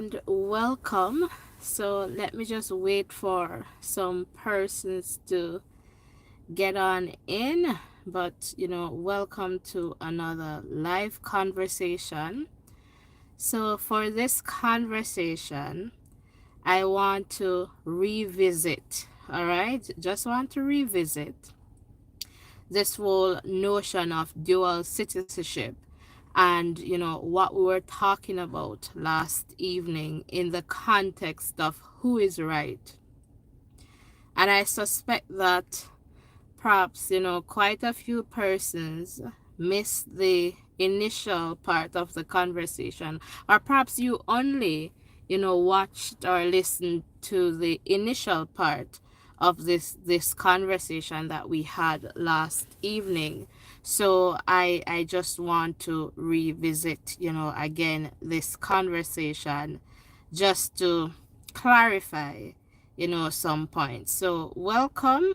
and welcome. So let me just wait for some persons to get on in. But welcome to another live conversation. So for this conversation, I want to revisit, all right? Just want to revisit this whole notion of dual citizenship and what we were talking about last evening in the context of who is right. And I suspect that perhaps quite a few persons missed the initial part of the conversation, or perhaps you only watched or listened to the initial part of this conversation that we had last evening. So I just want to revisit again this conversation just to clarify some points. So welcome,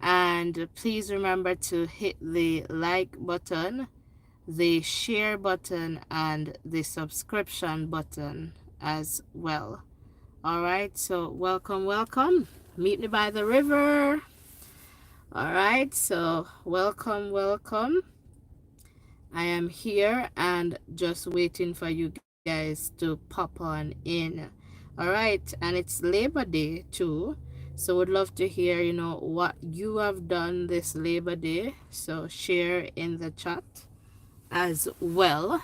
and please remember to hit the like button, the share button, and the subscription button as well. All right, so welcome. Meet me by the river. All right, so welcome. I am here and just waiting for you guys to pop on in. All right, and it's Labor Day too. So would love to hear, what you have done this Labor Day. So share in the chat as well.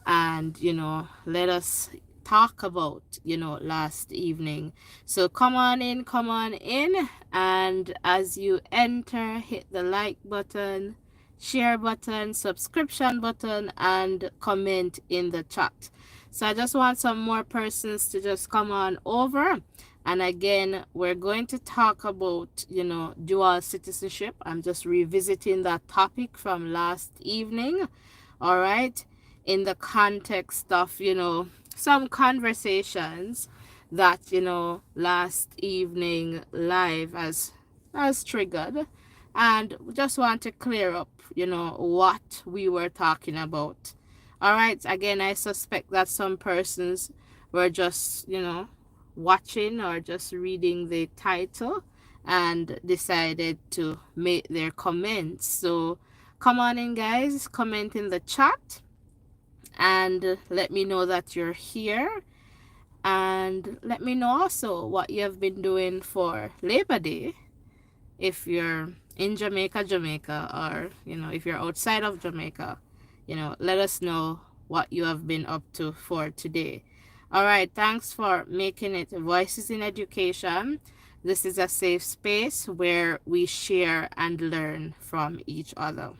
And, let us talk about, last evening. So come on in. And as you enter, hit the like button, share button, subscription button, and comment in the chat. So I just want some more persons to just come on over. And again, we're going to talk about, dual citizenship. I'm just revisiting that topic from last evening. All right. In the context of, some conversations that, last evening live has triggered. And just want to clear up, what we were talking about. All right. Again, I suspect that some persons were just, watching or just reading the title and decided to make their comments. So come on in, guys, comment in the chat and let me know that you're here, and let me know also what you have been doing for Labor Day if you're in Jamaica, or if you're outside of Jamaica. Let us know what you have been up to for today. All right, thanks for making it Voices in Education. This is a safe space where we share and learn from each other.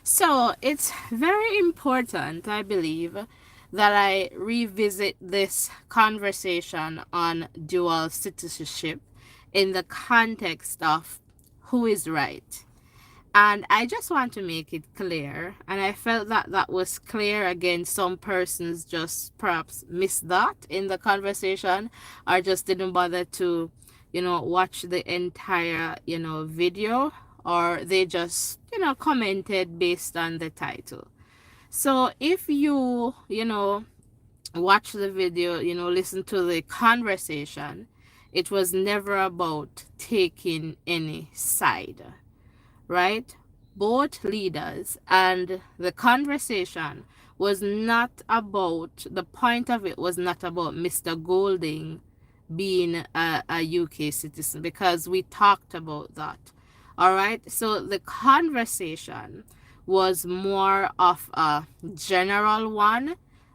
So it's very important, I believe, that I revisit this conversation on dual citizenship in the context of who is right. And I just want to make it clear, and I felt that that was clear. Again, some persons just perhaps missed that in the conversation, or just didn't bother to, watch the entire, video, or they just, commented based on the title. So if you, watch the video, listen to the conversation, it was never about taking any side, right? Both leaders, and the conversation was not about, the point of it was not about Mr. Golding being a UK citizen, because we talked about that. All right, so the conversation was more of a general one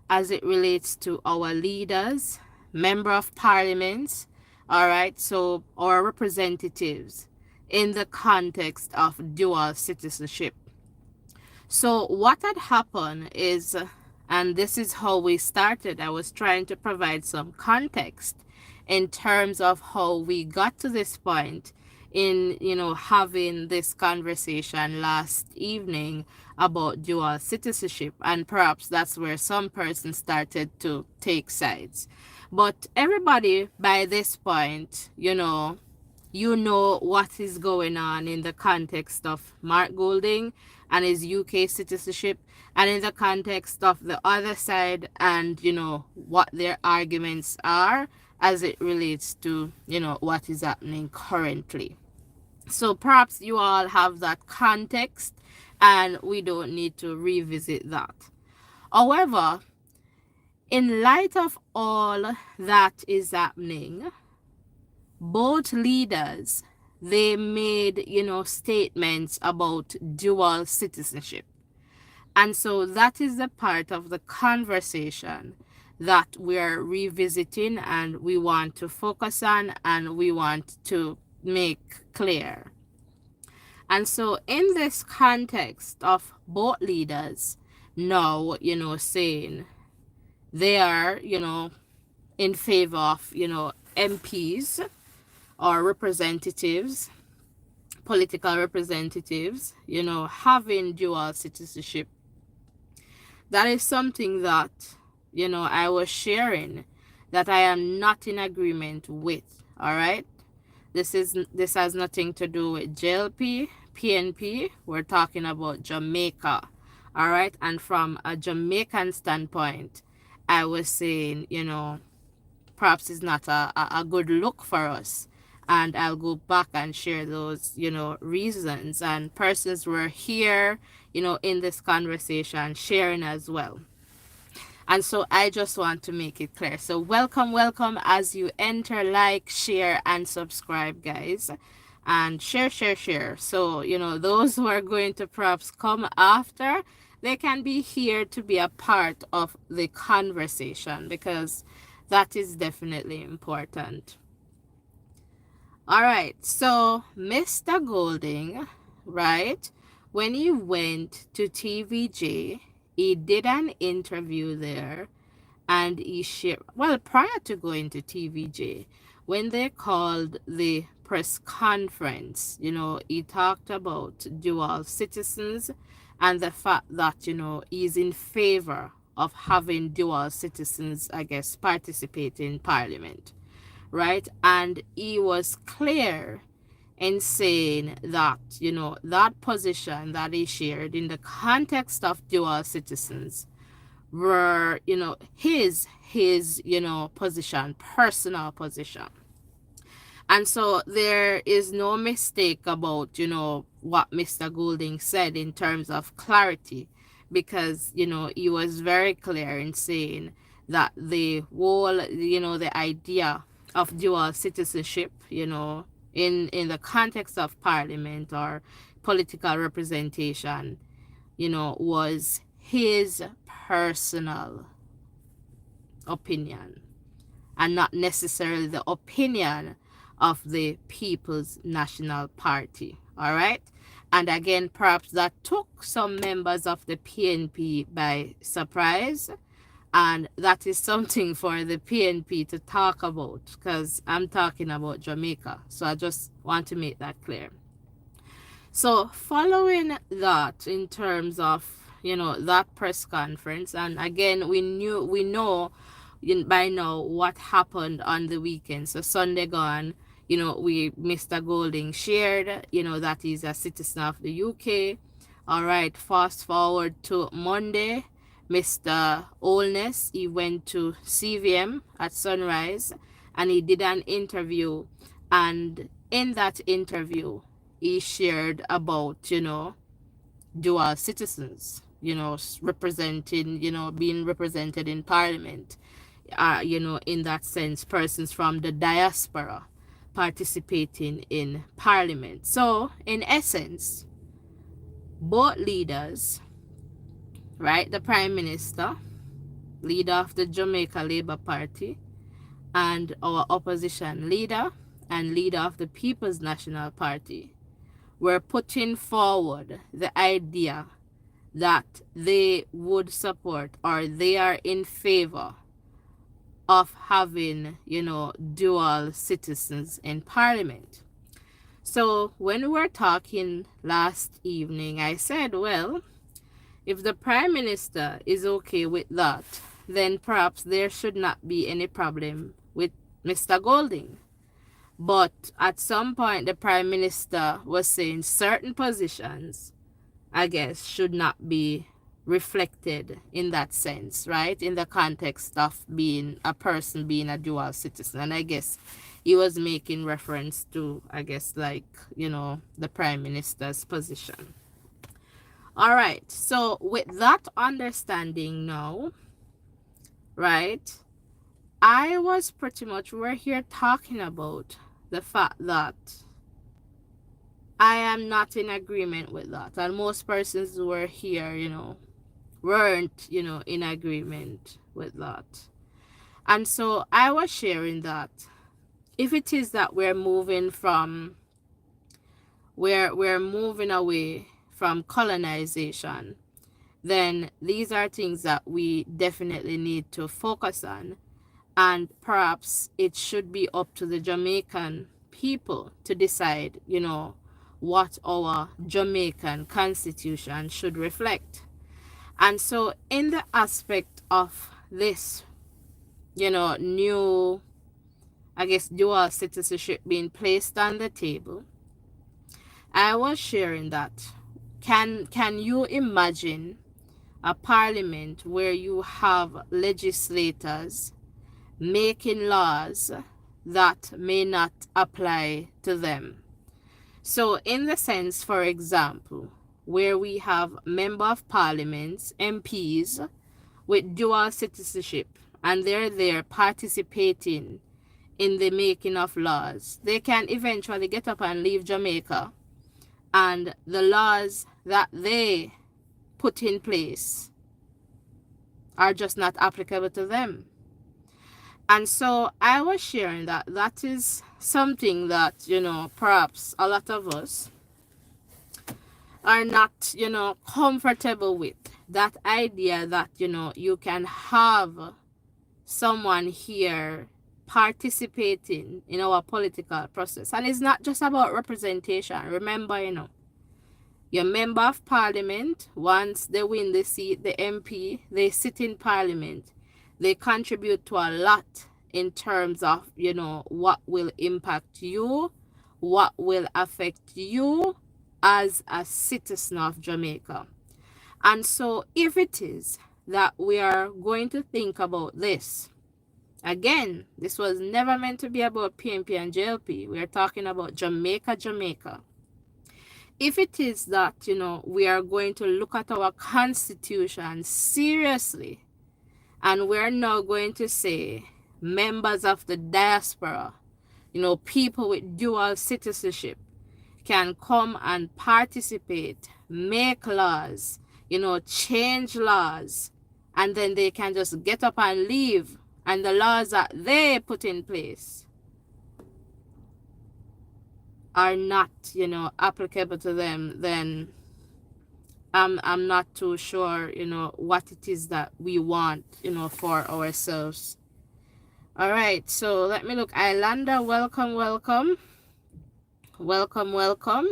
as it relates to our leaders, member of parliaments, all right, so our representatives in the context of dual citizenship. So what had happened is, and this is how we started, I was trying to provide some context in terms of how we got to this point in, having this conversation last evening about dual citizenship. And perhaps that's where some persons started to take sides. But everybody by this point, you know what is going on in the context of Mark Golding and his UK citizenship, and in the context of the other side, and what their arguments are as it relates to what is happening currently. So perhaps you all have that context and we don't need to revisit that. However, in light of all that is happening, both leaders, they made statements about dual citizenship. And so that is the part of the conversation that we're revisiting and we want to focus on and we want to make clear. And so in this context of both leaders now, saying they are, in favor of, MPs or representatives, political representatives, having dual citizenship. That is something that, I was sharing that I am not in agreement with. All right. This has nothing to do with JLP, PNP. We're talking about Jamaica. All right. And from a Jamaican standpoint, I was saying, perhaps it's not a good look for us. And I'll go back and share those, reasons. And persons were here, in this conversation, sharing as well. And so I just want to make it clear. So welcome as you enter, like, share, and subscribe, guys. And share. So, those who are going to perhaps come after, they can be here to be a part of the conversation because that is definitely important. All right. So Mr. Golding, right, when he went to TVJ, he did an interview there and he shared, well, prior to going to TVJ, when they called the press conference, he talked about dual citizens and the fact that, he's in favor of having dual citizens, I guess, participate in parliament, right? And he was clear in saying that, that position that he shared in the context of dual citizens were, his position, personal position. And so there is no mistake about, what Mr. Goulding said in terms of clarity, because, he was very clear in saying that the whole, the idea of dual citizenship, in the context of parliament or political representation, was his personal opinion and not necessarily the opinion of the People's National Party. All right. And again, perhaps that took some members of the PNP by surprise. And that is something for the PNP to talk about because I'm talking about Jamaica. So I just want to make that clear. So following that in terms of, that press conference, and again, we know by now what happened on the weekend. So Sunday gone, Mr. Golding shared, that he's a citizen of the UK. All right, fast forward to Monday, Mr. Holness, he went to CVM at Sunrise and he did an interview. And in that interview, he shared about, dual citizens, representing, being represented in parliament, in that sense, persons from the diaspora participating in parliament. So, in essence, both leaders, right, the Prime Minister, leader of the Jamaica Labour Party, and our opposition leader and leader of the People's National Party, were putting forward the idea that they would support or they are in favor of having, dual citizens in parliament. So when we were talking last evening, I said, well, if the Prime Minister is okay with that, then perhaps there should not be any problem with Mr. Golding. But at some point, the prime minister was saying certain positions, I guess, should not be reflected in that sense, right? In the context of being a person being a dual citizen. And I guess he was making reference to, I guess, like, the prime minister's position. All right. So with that understanding now, right, we're here talking about the fact that I am not in agreement with that. And most persons who were here, weren't, in agreement with that. And so I was sharing that if it is that we're moving away from colonization, then these are things that we definitely need to focus on. And perhaps it should be up to the Jamaican people to decide, what our Jamaican constitution should reflect. And so in the aspect of this, new, I guess, dual citizenship being placed on the table, I was sharing that can you imagine a parliament where you have legislators making laws that may not apply to them? So in the sense, for example, where we have member of parliaments, MPs, with dual citizenship, and they're there participating in the making of laws, they can eventually get up and leave Jamaica, and the laws that they put in place are just not applicable to them. And so I was sharing that that is something that, perhaps a lot of us are not, comfortable with. That idea that, you can have someone here participating in our political process. And it's not just about representation. Remember, your member of parliament, once they win the seat, the MP, they sit in parliament. They contribute to a lot in terms of, what will impact you, what will affect you as a citizen of Jamaica. And so if it is that we are going to think about this, again, this was never meant to be about PNP and JLP. We are talking about Jamaica, Jamaica. If it is that, we are going to look at our constitution seriously, and we're now going to say members of the diaspora, people with dual citizenship can come and participate, make laws, change laws, and then they can just get up and leave, and the laws that they put in place are not, applicable to them, then I'm not too sure, what it is that we want, for ourselves. All right, so let me look. Islander, welcome, welcome. Welcome, welcome.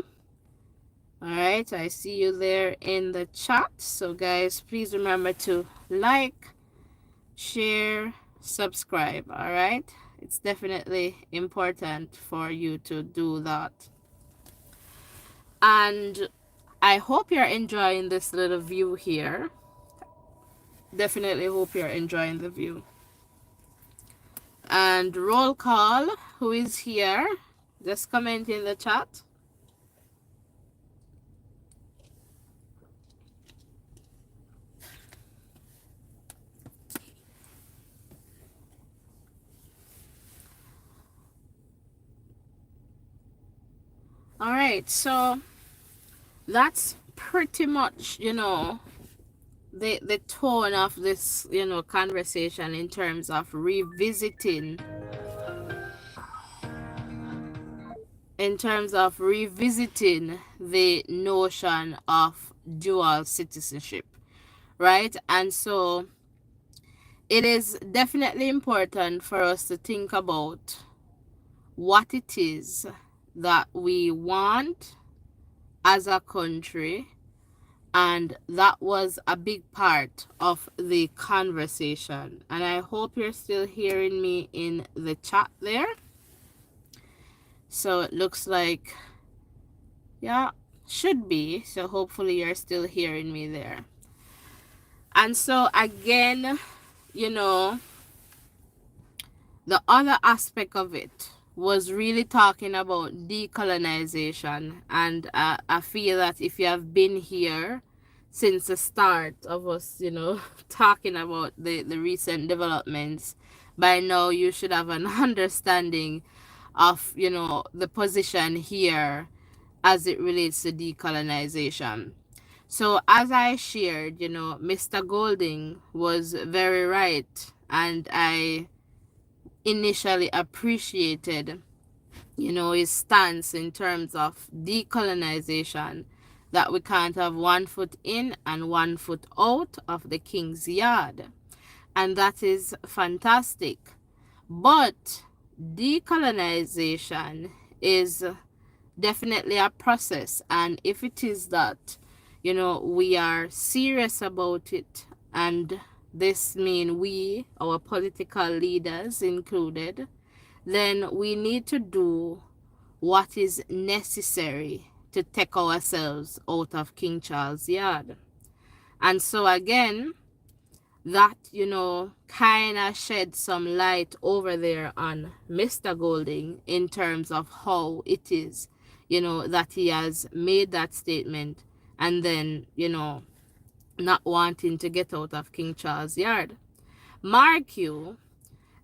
All right, I see you there in the chat. So guys, please remember to like, share, subscribe. All right, it's definitely important for you to do that. And I hope you're enjoying this little view here. Definitely hope you're enjoying the view. And roll call, who is here? Just comment in the chat. All right, so that's pretty much, the tone of this, conversation in terms of revisiting the notion of dual citizenship, right? And so it is definitely important for us to think about what it is that we want as a country, and that was a big part of the conversation. And I hope you're still hearing me in the chat there. So it looks like, yeah, should be. So hopefully you're still hearing me there. And so again, you know, the other aspect of it was really talking about decolonization. And I feel that if you have been here since the start of us, talking about the recent developments, by now you should have an understanding of, the position here as it relates to decolonization. So as I shared, Mr. Golding was very right, and I initially appreciated, his stance in terms of decolonization, that we can't have one foot in and one foot out of the king's yard. And that is fantastic. But decolonization is definitely a process. And if it is that, we are serious about it, and this means we, our political leaders included, then we need to do what is necessary to take ourselves out of King Charles' yard. And so again, that, kind of shed some light over there on Mr. Golding in terms of how it is, that he has made that statement, and then, not wanting to get out of King Charles' yard. Mark you,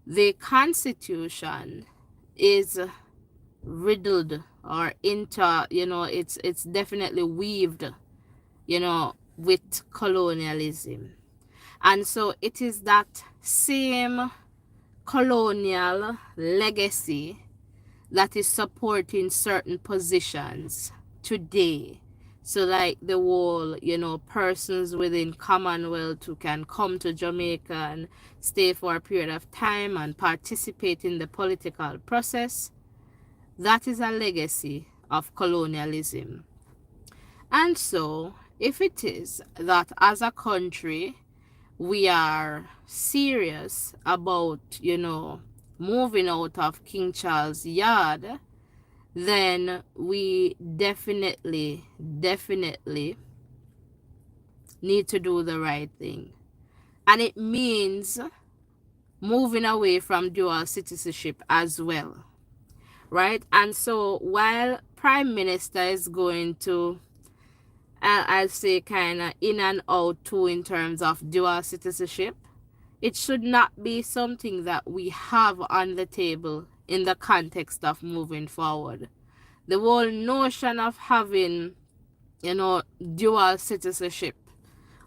the Constitution is riddled or it's definitely weaved, with colonialism. And so it is that same colonial legacy that is supporting certain positions today. So like the whole, persons within Commonwealth who can come to Jamaica and stay for a period of time and participate in the political process, that is a legacy of colonialism. And so if it is that as a country we are serious about, moving out of King Charles' yard, then we definitely need to do the right thing. And it means moving away from dual citizenship as well, right? And so while Prime Minister is going to, I'll say, kind of in and out too in terms of dual citizenship, it should not be something that we have on the table in the context of moving forward. The whole notion of having, dual citizenship,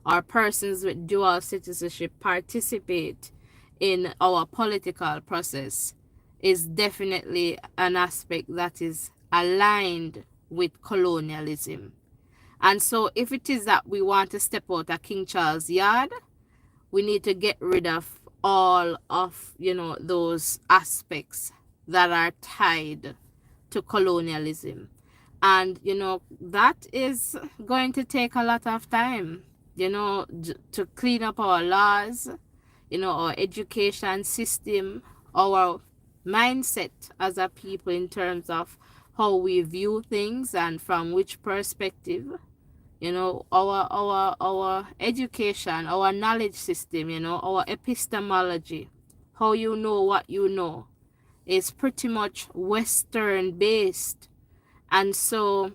or persons with dual citizenship participate in our political process, is definitely an aspect that is aligned with colonialism. And so if it is that we want to step out of King Charles' yard, we need to get rid of all of, those aspects that are tied to colonialism. And, that is going to take a lot of time, to clean up our laws, our education system, our mindset as a people in terms of how we view things and from which perspective. Our education, our knowledge system, our epistemology, how you know what you know, is pretty much Western based. And so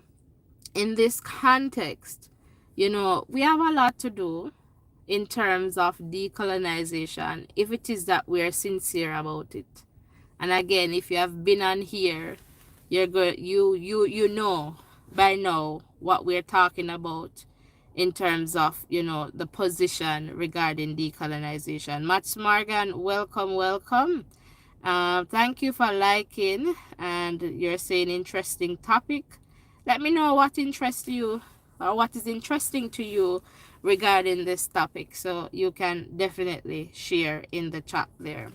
in this context, we have a lot to do in terms of decolonization, if it is that we are sincere about it. And again, if you have been on here, you're good, you know by now what we're talking about in terms of, the position regarding decolonization. Mats Morgan, welcome. Thank you for liking, and you're saying interesting topic. Let me know what interests you, or what is interesting to you regarding this topic, so you can definitely share in the chat there.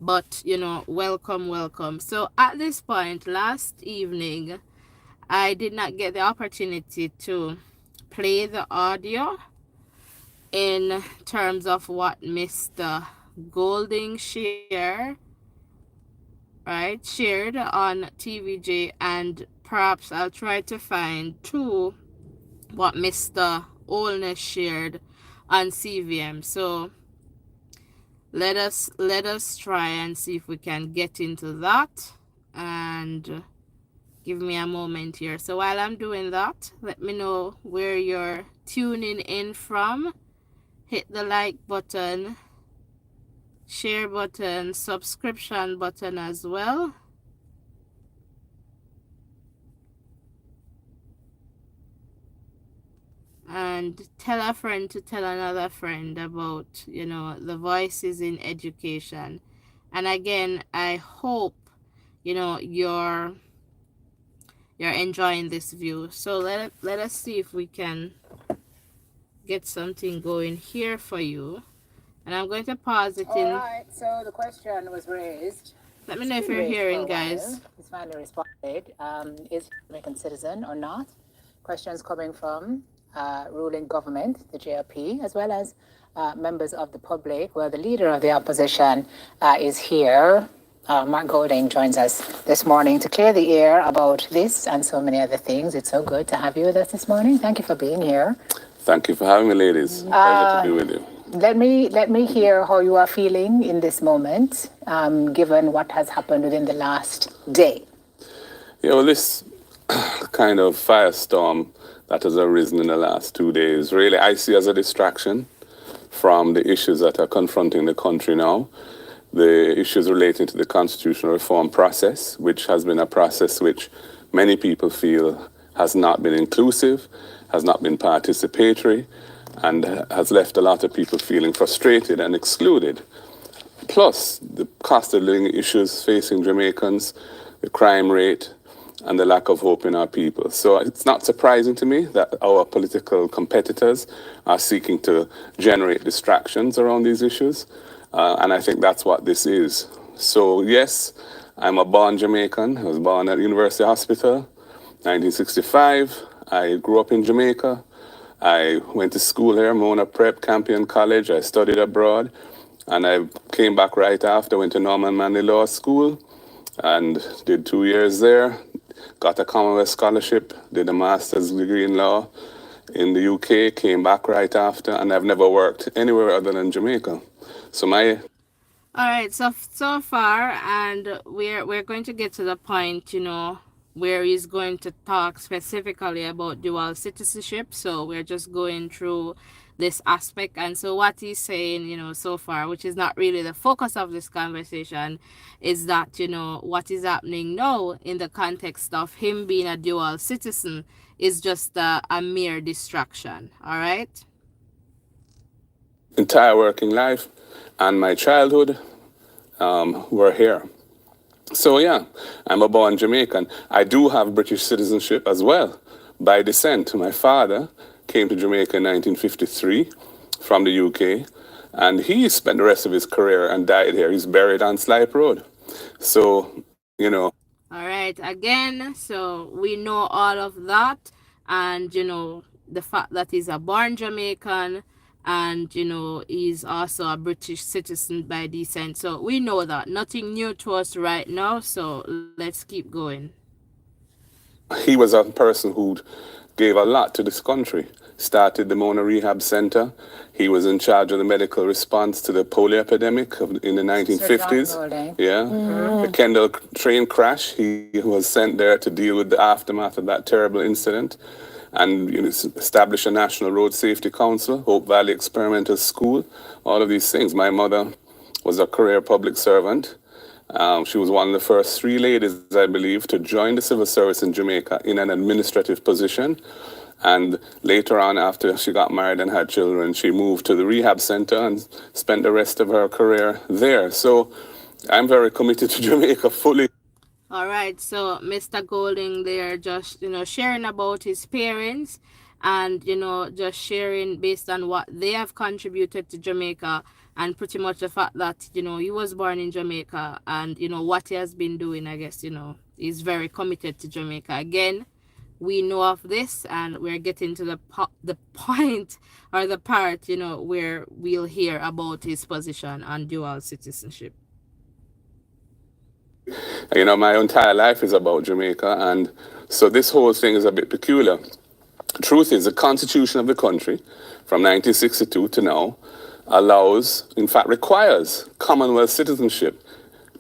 But welcome. So at this point, last evening I did not get the opportunity to play the audio in terms of what Mr. Golding shared right, shared on TVJ, and perhaps I'll try to find two what Mr. Holness shared on CVM. So let us try and see if we can get into that, and give me a moment here. So while I'm doing that, let me know where you're tuning in from. Hit the like button, share button, subscription button as well. And tell a friend to tell another friend about, the voices in education. And again, I hope, you're enjoying this view. So let us see if we can get something going here for you. And I'm going to pause it in. All right, so the question was raised. Let me know if you're hearing, guys. It's finally responded. Is he an American citizen or not? Questions coming from ruling government, the JLP, as well as members of the public. Well, the leader of the opposition is here. Mark Golding joins us this morning to clear the air about this and so many other things. It's so good to have you with us this morning. Thank you for being here. Thank you for having me, ladies. Pleasure to be with you. Let me hear how you are feeling in this moment, given what has happened within the last day. Yeah, well, this kind of firestorm that has arisen in the last 2 days, really, I see as a distraction from the issues that are confronting the country now. The issues relating to the constitutional reform process, which has been a process which many people feel has not been inclusive, has not been participatory, and has left a lot of people feeling frustrated and excluded. Plus, the cost of living issues facing Jamaicans, the crime rate, and the lack of hope in our people. So it's not surprising to me that our political competitors are seeking to generate distractions around these issues. And I think that's what this is. So yes, I'm a born Jamaican. I was born at University Hospital, 1965. I grew up in Jamaica. I went to school here, Mona Prep, Campion College. I studied abroad. And I came back right after, went to Norman Manley Law School and did 2 years there. Got a Commonwealth Scholarship, did a master's degree in law in the UK, came back right after, and I've never worked anywhere other than Jamaica. So my All right, so far, and we're going to get to the point, where he's going to talk specifically about dual citizenship. So we're just going through this aspect, and so what he's saying, so far, which is not really the focus of this conversation, is that what is happening now in the context of him being a dual citizen is just a mere distraction. All right. entire working life and my childhood were here. So yeah, I'm a born Jamaican. I do have British citizenship as well by descent. My father came to Jamaica in 1953 from the UK, and he spent the rest of his career and died here. He's buried on Slipe Road. So, All right, again, so we know all of that, and the fact that he's a born Jamaican, and he's also a British citizen by descent. So we know that. Nothing new to us right now, so let's keep going. he was a person who gave a lot to this country. Started the Mona Rehab Center. He was in charge of the medical response to the polio epidemic in the 1950s. Yeah. The Kendall train crash, he was sent there to deal with the aftermath of that terrible incident and establish a National Road Safety Council, Hope Valley Experimental School, all of these things. My mother was a career public servant. She was one of the first three ladies, I believe, to join the civil service in Jamaica in an administrative position. And later on, after she got married and had children, she moved to the rehab center and spent the rest of her career there. So I'm very committed to Jamaica fully. All right, so Mr. Golding there just, sharing about his parents and, just sharing based on what they have contributed to Jamaica, and pretty much the fact that, he was born in Jamaica, and, what he has been doing, I guess, he's very committed to Jamaica. Again, we know of this, and we're getting to the point or the part, where we'll hear about his position on dual citizenship. My entire life is about Jamaica, and so this whole thing is a bit peculiar. Truth is, the constitution of the country from 1962 to now allows, in fact, requires Commonwealth citizenship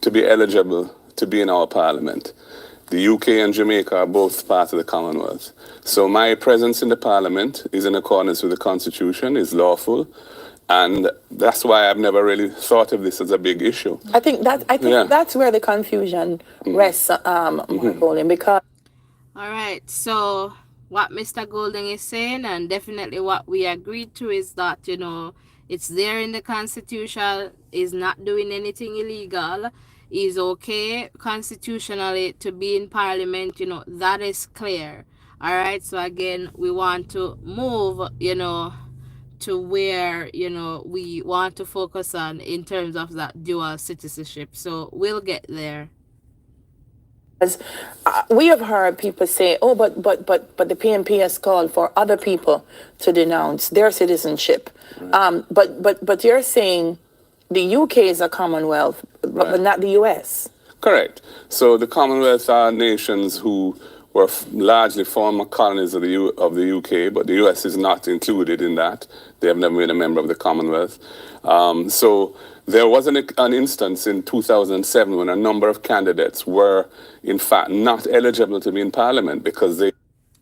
to be eligible to be in our parliament. The UK and Jamaica are both part of the Commonwealth. So my presence in the parliament is in accordance with the constitution, is lawful, and that's why I've never really thought of this as a big issue. I think that's where the confusion rests, Mark Golding, because All right, so what Mr. Golding is saying, and definitely what we agreed to, is that, it's there in the Constitution, is not doing anything illegal, is okay constitutionally to be in Parliament, that is clear. All right, so again, we want to move, to where, we want to focus on in terms of that dual citizenship. So we'll get there. we have heard people say, "Oh, but the PNP has called for other people to denounce their citizenship." But you're saying the UK is a Commonwealth, but not the US. Correct. So the Commonwealth are nations who were largely former colonies of the UK, but the US is not included in that. They have never been a member of the Commonwealth. So there was an instance in 2007 when a number of candidates were, in fact, not eligible to be in Parliament because they...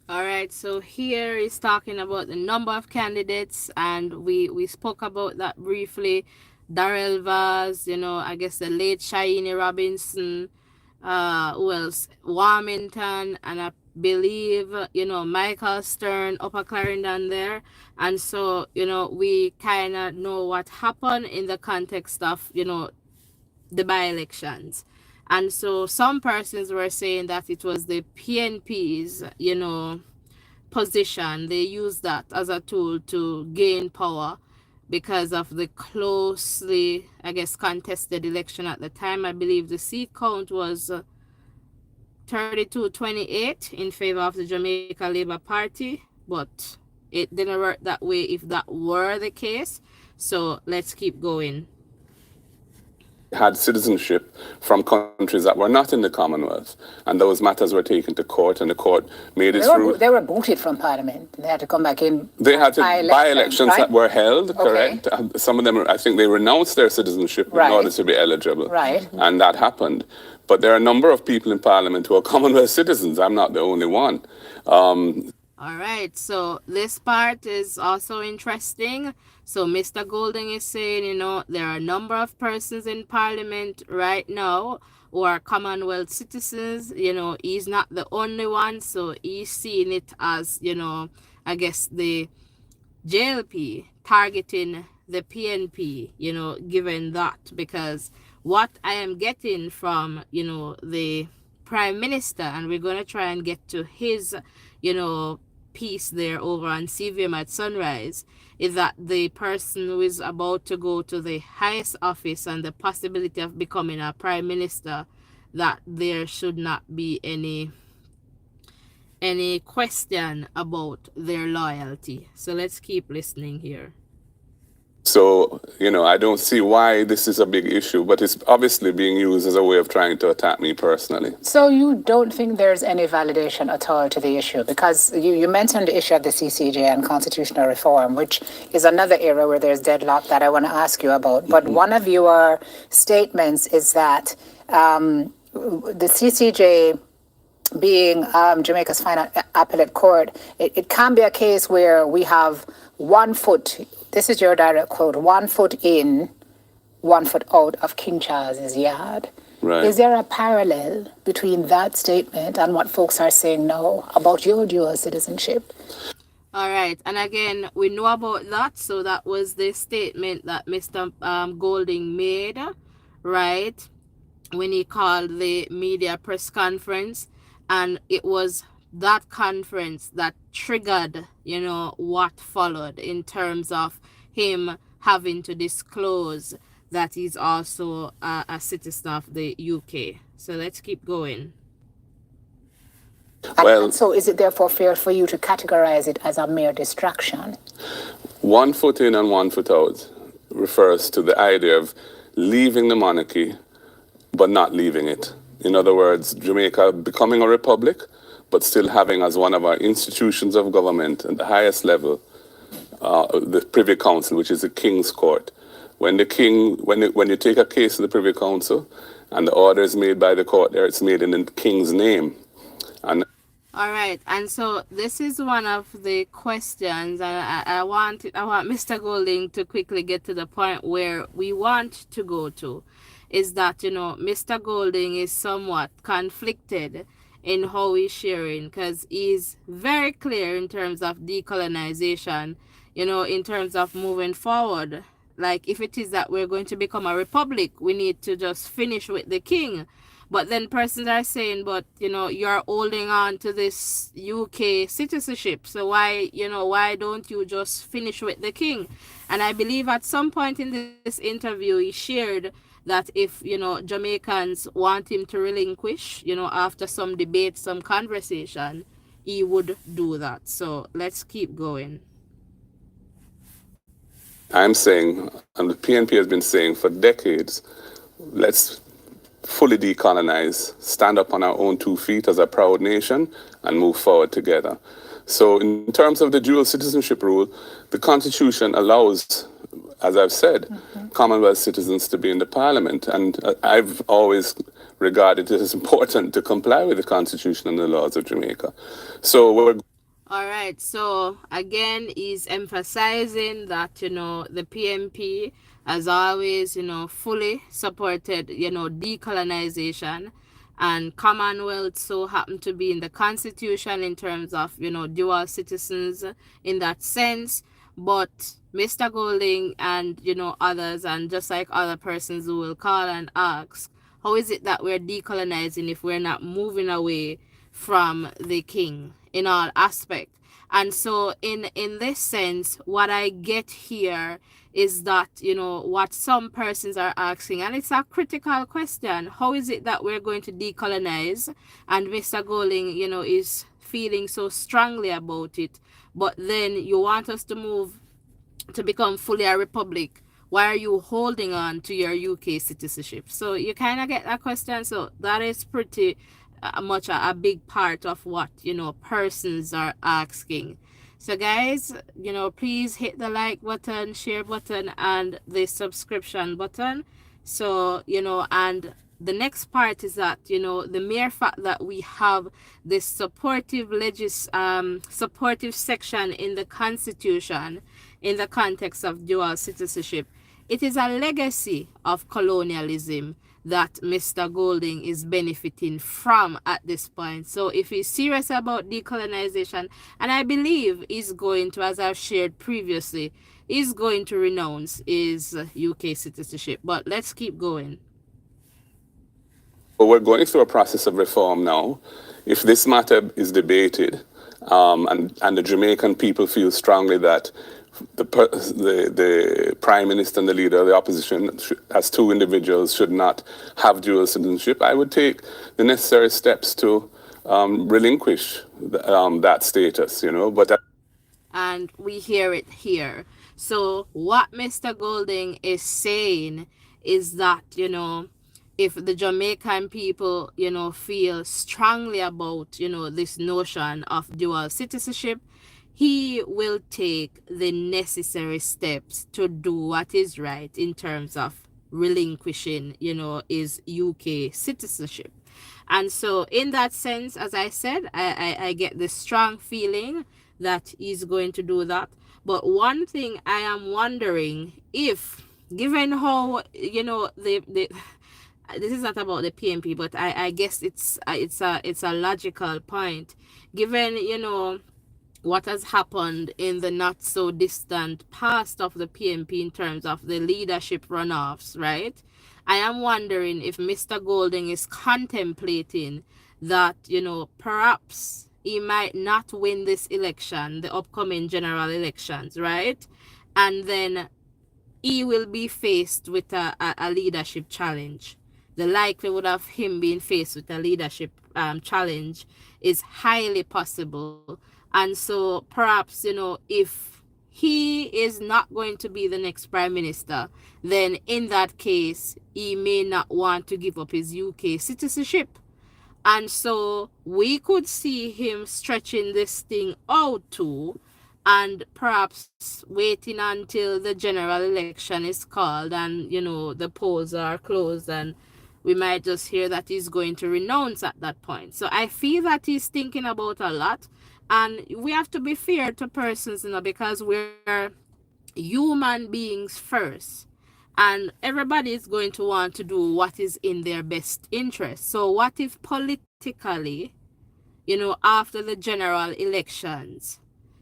All right, so here is talking about the number of candidates, and we spoke about that briefly. Darrell Vaz, I guess the late Shaini Robinson, who else? Warmington, and I believe, Michael Stern, Upper Clarendon there. And so, we kind of know what happened in the context of, the by-elections. And so some persons were saying that it was the PNP's, position. They used that as a tool to gain power because of the closely, I guess, contested election at the time. I believe the seat count was 32-28 in favor of the Jamaica Labour Party, but it didn't work that way if that were the case. So let's keep going. Had citizenship from countries that were not in the Commonwealth, and those matters were taken to court, and the court made its ruling. They were booted from Parliament. They had to come back in. They had to by-elections right? that were held, Okay. correct? Some of them, I think they renounced their citizenship in Right. order to be eligible. Right. And that happened. But there are a number of people in Parliament who are Commonwealth citizens. I'm not the only one. All right, so this part is also interesting. So Mr. Golding is saying, there are a number of persons in Parliament right now who are Commonwealth citizens. He's not the only one, so he's seeing it as, I guess the JLP targeting the PNP, given that, because what I am getting from, the Prime Minister, and we're going to try and get to his, piece there over on CVM at Sunrise, is that the person who is about to go to the highest office and the possibility of becoming a Prime Minister, that there should not be any question about their loyalty. So let's keep listening here. So, I don't see why this is a big issue, but it's obviously being used as a way of trying to attack me personally. So you don't think there's any validation at all to the issue? Because you mentioned the issue of the CCJ and constitutional reform, which is another area where there's deadlock that I want to ask you about. But one of your statements is that the CCJ, being Jamaica's final appellate court, it can be a case where we have 1 foot, this is your direct quote, 1 foot in, 1 foot out of King Charles's yard. Right. Is there a parallel between that statement and what folks are saying now about your dual citizenship? All right, and again, we know about that. So that was the statement that Mr. Golding made, right, when he called the media press conference. And it was that conference that triggered, what followed in terms of him having to disclose that he's also a citizen of the UK. So let's keep going. Well, And so is it therefore fair for you to categorize it as a mere distraction? 1 foot in and 1 foot out refers to the idea of leaving the monarchy, but not leaving it. In other words, Jamaica becoming a republic, but still having as one of our institutions of government at the highest level the Privy Council, which is the King's Court. When the king, when you take a case to the Privy Council, and the order is made by the court, there it's made in the king's name, and All right, and so this is one of the questions, and I want Mr. Golding to quickly get to the point where we want to go to, is that Mr. Golding is somewhat conflicted in how he's sharing, because he's very clear in terms of decolonization, in terms of moving forward. Like, if it is that we're going to become a republic, we need to just finish with the king. But then persons are saying, but you're holding on to this UK citizenship. So why don't you just finish with the king? And I believe at some point in this interview he shared that if Jamaicans want him to relinquish, after some debate, some conversation, he would do that. So let's keep going. I'm saying, and the PNP has been saying for decades, let's fully decolonize, stand up on our own 2 feet as a proud nation, and move forward together. So, in terms of the dual citizenship rule, the Constitution allows, as I've said, Commonwealth citizens to be in the Parliament. And I've always regarded it as important to comply with the Constitution and the laws of Jamaica. So, we're All right, so again, he's emphasizing that, the PMP has always, fully supported, decolonization, and Commonwealth so happen to be in the Constitution in terms of, dual citizens in that sense. But Mr. Golding and, others, and just like other persons who will call and ask, how is it that we're decolonizing if we're not moving away from the king in all aspect? And so in this sense, what I get here is that what some persons are asking, and it's a critical question: how is it that we're going to decolonize? And Mr. Golding is feeling so strongly about it, but then you want us to move to become fully a republic. Why are you holding on to your UK citizenship? So you kind of get that question. So that is pretty much a big part of what persons are asking. So guys, please hit the like button, share button, and the subscription button. So and the next part is that the mere fact that we have this supportive section in the Constitution in the context of dual citizenship, it is a legacy of colonialism that Mr. Golding is benefiting from at this point. So if he's serious about decolonization, and I believe he's going to, as I've shared previously, he's going to renounce his UK citizenship. But let's keep going. But we're going through a process of reform now. If this matter is debated, and the Jamaican people feel strongly that the prime minister and the leader of the opposition, as two individuals, should not have dual citizenship, I would take the necessary steps to relinquish that status. But and we hear it here. So what Mr. Golding is saying is that, if the Jamaican people, feel strongly about, this notion of dual citizenship, he will take the necessary steps to do what is right in terms of relinquishing, his UK citizenship. And so in that sense, as I said, I get the strong feeling that he's going to do that. But one thing I am wondering, if given how the this is not about the PMP, but I guess it's a logical point, given what has happened in the not so distant past of the PMP in terms of the leadership runoffs, right? I am wondering if Mr. Golding is contemplating that, perhaps he might not win this election, the upcoming general elections, right? And then he will be faced with a leadership challenge. The likelihood of him being faced with a leadership challenge is highly possible. And so perhaps, if he is not going to be the next prime minister, then in that case, he may not want to give up his UK citizenship. And so we could see him stretching this thing out too, and perhaps waiting until the general election is called and, the polls are closed, and we might just hear that he's going to renounce at that point. So I feel that he's thinking about a lot. And we have to be fair to persons, because we're human beings first. And everybody is going to want to do what is in their best interest. So what if politically, after the general elections,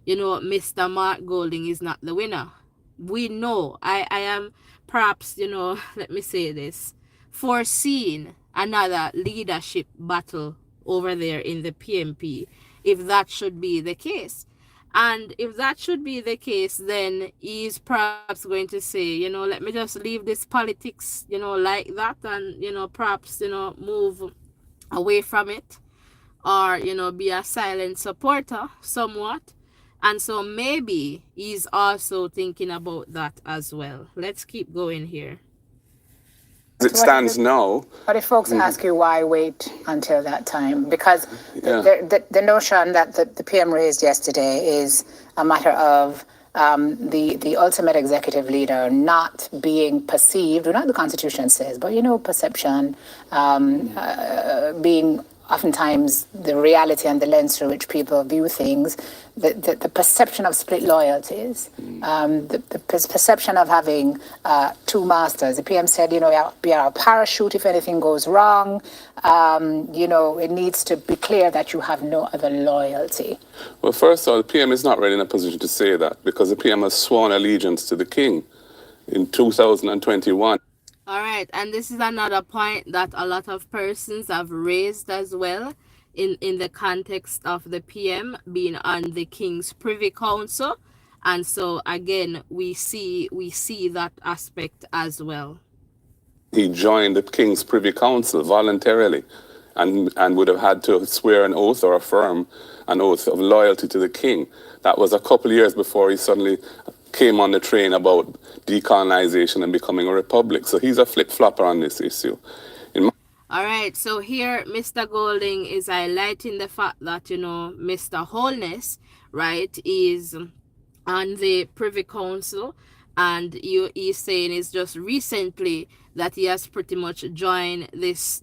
Mr. Mark Golding is not the winner? We know, I am perhaps, let me say this, foreseeing another leadership battle over there in the PMP, if that should be the case. And if that should be the case, then he's perhaps going to say, let me just leave this politics, like that, and, perhaps, move away from it, or, be a silent supporter somewhat. And so maybe he's also thinking about that as well. Let's keep going here. As it stands now, But if folks ask you why wait until that time, because Yeah. the notion that the PM raised yesterday is a matter of the ultimate executive leader not being perceived, or not the Constitution says, but perception, being oftentimes the reality and the lens through which people view things, the perception of split loyalties, the perception of having two masters. The PM said, be our parachute if anything goes wrong. It needs to be clear that you have no other loyalty. well, first of all, the PM is not really in a position to say that because the PM has sworn allegiance to the king in 2021. All right, and this is another point that a lot of persons have raised as well in the context of the PM being on the King's Privy Council. And so again, we see that aspect as well. He joined the King's Privy Council voluntarily and would have had to swear an oath or affirm an oath of loyalty to the king. That was a couple of years before he suddenly came on the train about decolonization and becoming a republic. So he's a flip-flopper on this issue. All right, so here Mr. Golding is highlighting the fact that, Mr. Holness, right, is on the Privy Council, and he's saying it's just recently that he has pretty much joined this,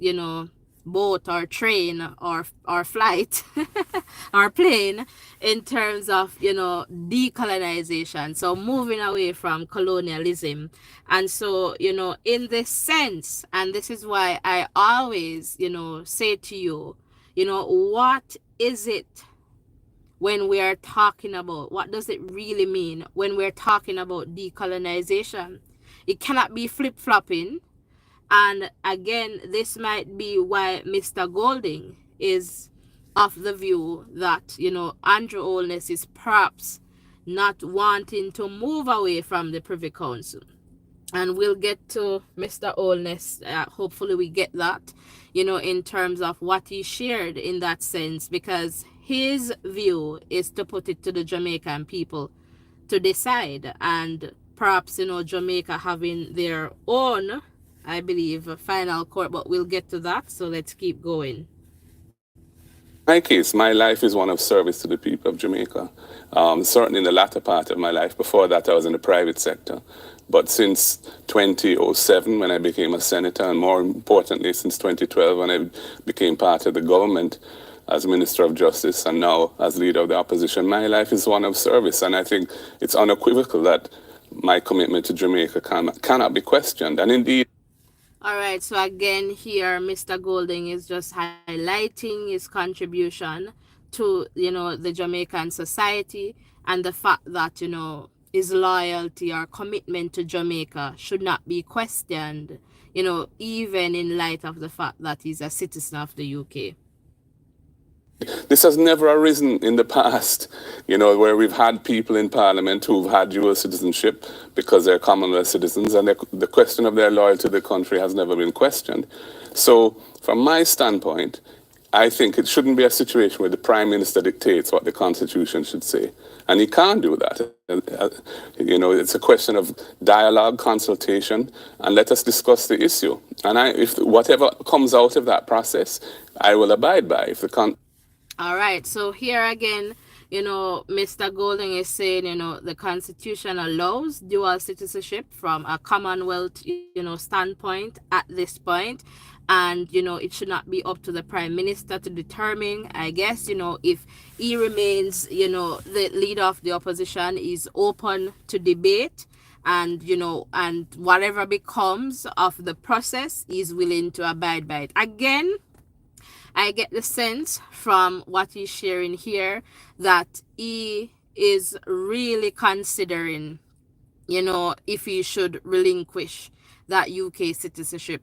boat or train or flight or plane in terms of decolonization, so moving away from colonialism. And so in this sense, and this is why I always say to you, what is it when we are talking about, what does it really mean when we're talking about decolonization? It cannot be flip-flopping. And again, this might be why Mr. Golding is of the view that, Andrew Holness is perhaps not wanting to move away from the Privy Council. And we'll get to Mr. Holness. Hopefully we get that, in terms of what he shared in that sense, because his view is to put it to the Jamaican people to decide. And perhaps, Jamaica having their own, I believe, final court, but we'll get to that. So let's keep going. In my case, my life is one of service to the people of Jamaica. Certainly in the latter part of my life. Before that, I was in the private sector. But since 2007, when I became a senator, and more importantly, since 2012, when I became part of the government as Minister of Justice and now as leader of the opposition, my life is one of service. And I think it's unequivocal that my commitment to Jamaica cannot be questioned. And indeed, all right, so again here, Mr. Golding is just highlighting his contribution to, the Jamaican society, and the fact that, his loyalty or commitment to Jamaica should not be questioned, even in light of the fact that he's a citizen of the UK. this has never arisen in the past, where we've had people in Parliament who've had dual citizenship because they're Commonwealth citizens, and the question of their loyalty to the country has never been questioned. So, from my standpoint, I think it shouldn't be a situation where the prime minister dictates what the constitution should say, and he can't do that. It's a question of dialogue, consultation, and let us discuss the issue. And if whatever comes out of that process, I will abide by. If the All right, so here again, Mr. Golding is saying, the Constitution allows dual citizenship from a Commonwealth, standpoint at this point. And, it should not be up to the Prime Minister to determine, I guess, if he remains, the leader of the opposition is open to debate, and and whatever becomes of the process is willing to abide by it. Again, I get the sense from what he's sharing here that he is really considering, if he should relinquish that UK citizenship.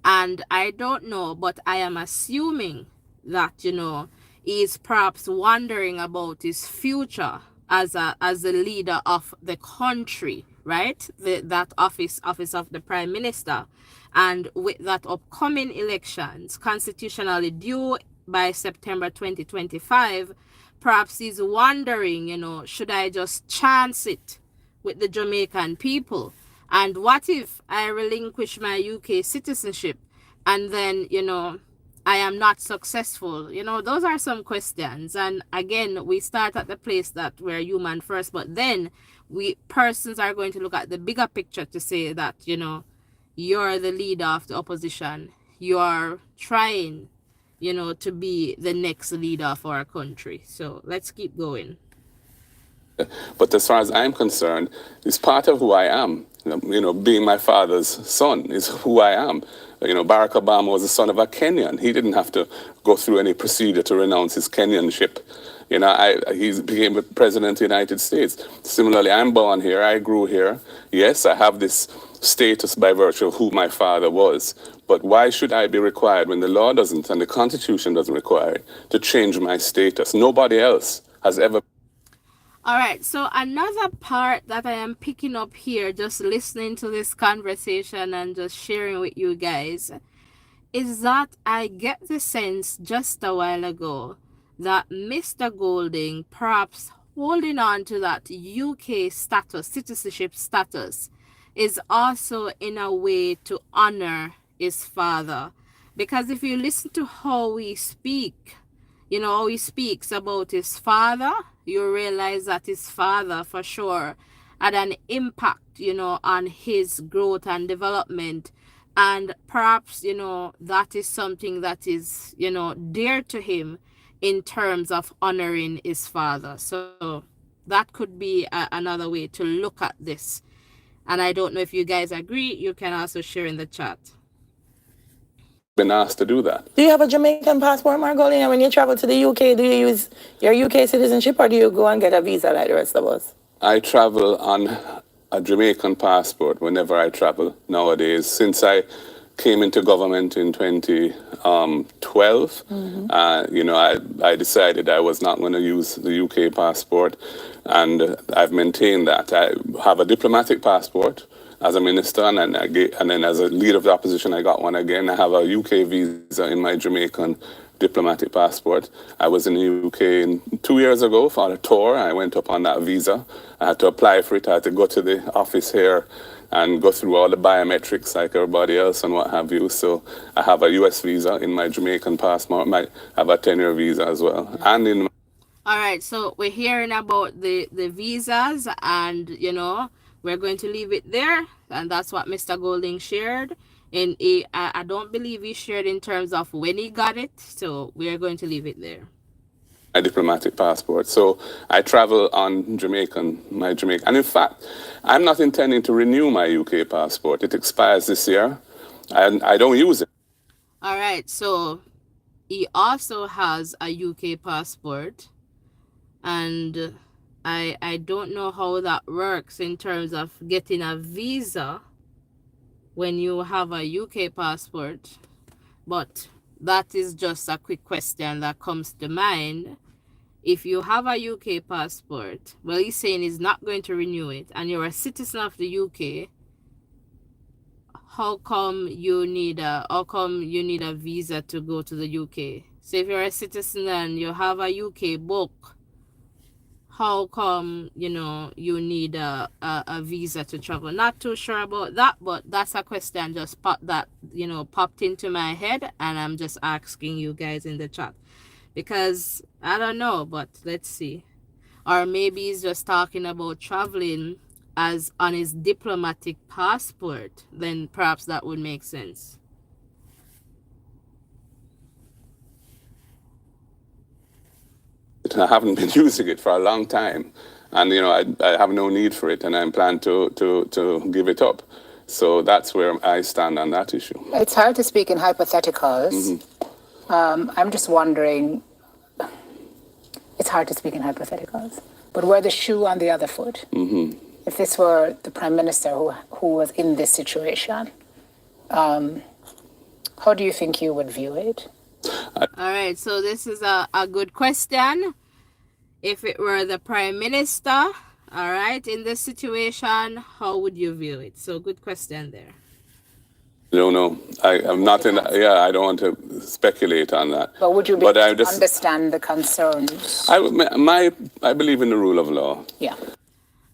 And I don't know, but I am assuming that, he is perhaps wondering about his future as a leader of the country, right? That office of the prime minister. And with that upcoming elections constitutionally due by September 2025, perhaps he's wondering, should I just chance it with the Jamaican people? And what if I relinquish my UK citizenship and then, I am not successful? Those are some questions. And again, we start at the place that we're human first, but then we persons are going to look at the bigger picture to say that, you're the leader of the opposition. You're trying, to be the next leader of our country. So let's keep going. But as far as I'm concerned, it's part of who I am. Being my father's son is who I am. Barack Obama was the son of a Kenyan. He didn't have to go through any procedure to renounce his Kenyanship. He became the president of the United States. Similarly, I'm born here. I grew here. Yes, I have this status by virtue of who my father was. But why should I be required when the law doesn't and the Constitution doesn't require it to change my status? Nobody else has ever. All right, so another part that I am picking up here, just listening to this conversation and just sharing with you guys, is that I get the sense just a while ago that Mr. Golding, perhaps holding on to that UK status, citizenship status, is also in a way to honor his father. Because if you listen to how he speak, how he speaks about his father, you realize that his father for sure had an impact, on his growth and development. And perhaps, that is something that is, dear to him in terms of honoring his father. So that could be another way to look at this. And I don't know if you guys agree. You can also share in the chat. Been asked to do that. Do you have a Jamaican passport, Margolina? When you travel to the UK, do you use your UK citizenship or do you go and get a visa like the rest of us? I travel on a Jamaican passport whenever I travel nowadays. Since I came into government in 2012, I decided I was not going to use the UK passport, and I've maintained that. I have a diplomatic passport as a minister, and then as a leader of the opposition, I got one again. I have a UK visa in my Jamaican diplomatic passport. I was in the UK 2 years ago for a tour. I went up on that visa. I had to apply for it. I had to go to the office here and go through all the biometrics like everybody else and what have you. So I have a US visa in my Jamaican passport. I have a 10-year visa as well. And in all right, so we're hearing about the visas, and we're going to leave it there. And that's what Mr. Golding shared. And I don't believe he shared in terms of when he got it. So we are going to leave it there. My diplomatic passport. So I travel on my Jamaican. And in fact, I'm not intending to renew my UK passport. It expires this year, and I don't use it. All right, so he also has a UK passport, and I don't know how that works in terms of getting a visa when you have a UK passport, but that is just a quick question that comes to mind. If you have a UK passport, well, he's saying he's not going to renew it, and you're a citizen of the UK, how come you need a visa to go to the UK? So if you're a citizen and you have a UK book, how come, you need a visa to travel? Not too sure about that, but that's a question just popped into my head, and I'm just asking you guys in the chat. Because I don't know, but let's see. Or maybe he's just talking about traveling as on his diplomatic passport. Then perhaps that would make sense. I haven't been using it for a long time, and I have no need for it, and I plan to give it up. So that's where I stand on that issue. It's hard to speak in hypotheticals. I'm just wondering, it's hard to speak in hypotheticals, but were the shoe on the other foot? If this were the prime minister who was in this situation, how do you think you would view it? All right, so this is a good question. If it were the prime minister, all right, in this situation, how would you view it? So good question there. I don't know. I'm not in. Yeah, I don't want to speculate on that. But would you be able to understand the concerns? I believe in the rule of law. Yeah.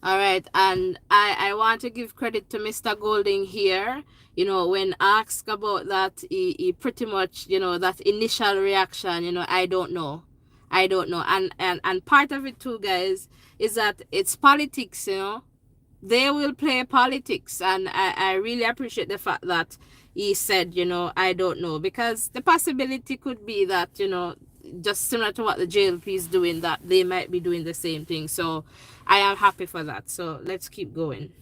All right, and I want to give credit to Mr. Golding here. When asked about that, he pretty much, that initial reaction, I don't know. And part of it too, guys, is that it's politics, They will play politics, and I really appreciate the fact that he said, I don't know, because the possibility could be that, just similar to what the JLP is doing, that they might be doing the same thing. So I am happy for that. So let's keep going.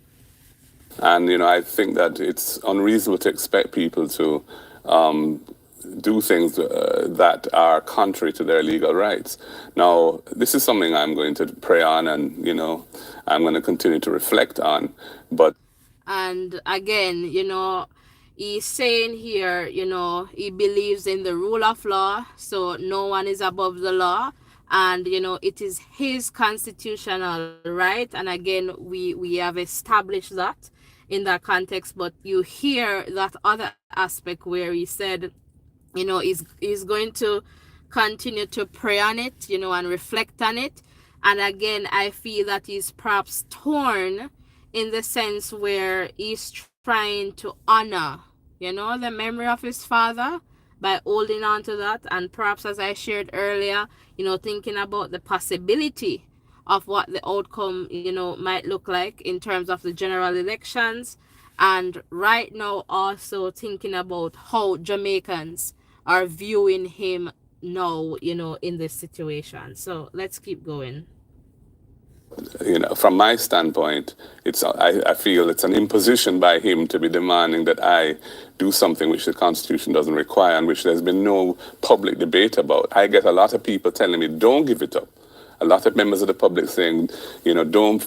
And I think that it's unreasonable to expect people to do things that are contrary to their legal rights. Now, this is something I'm going to pray on, and I'm going to continue to reflect on. But and again, he's saying here, he believes in the rule of law, so no one is above the law. And it is his constitutional right, and again we have established that in that context. But you hear that other aspect where he said, he's going to continue to pray on it, and reflect on it. And again, I feel that he's perhaps torn in the sense where he's trying to honor, the memory of his father by holding on to that. And perhaps, as I shared earlier, thinking about the possibility of what the outcome, might look like in terms of the general elections. And right now also thinking about how Jamaicans are viewing him now, in this situation. So let's keep going. From my standpoint, I feel it's an imposition by him to be demanding that I do something which the Constitution doesn't require and which there's been no public debate about. I get a lot of people telling me, don't give it up. A lot of members of the public saying, don't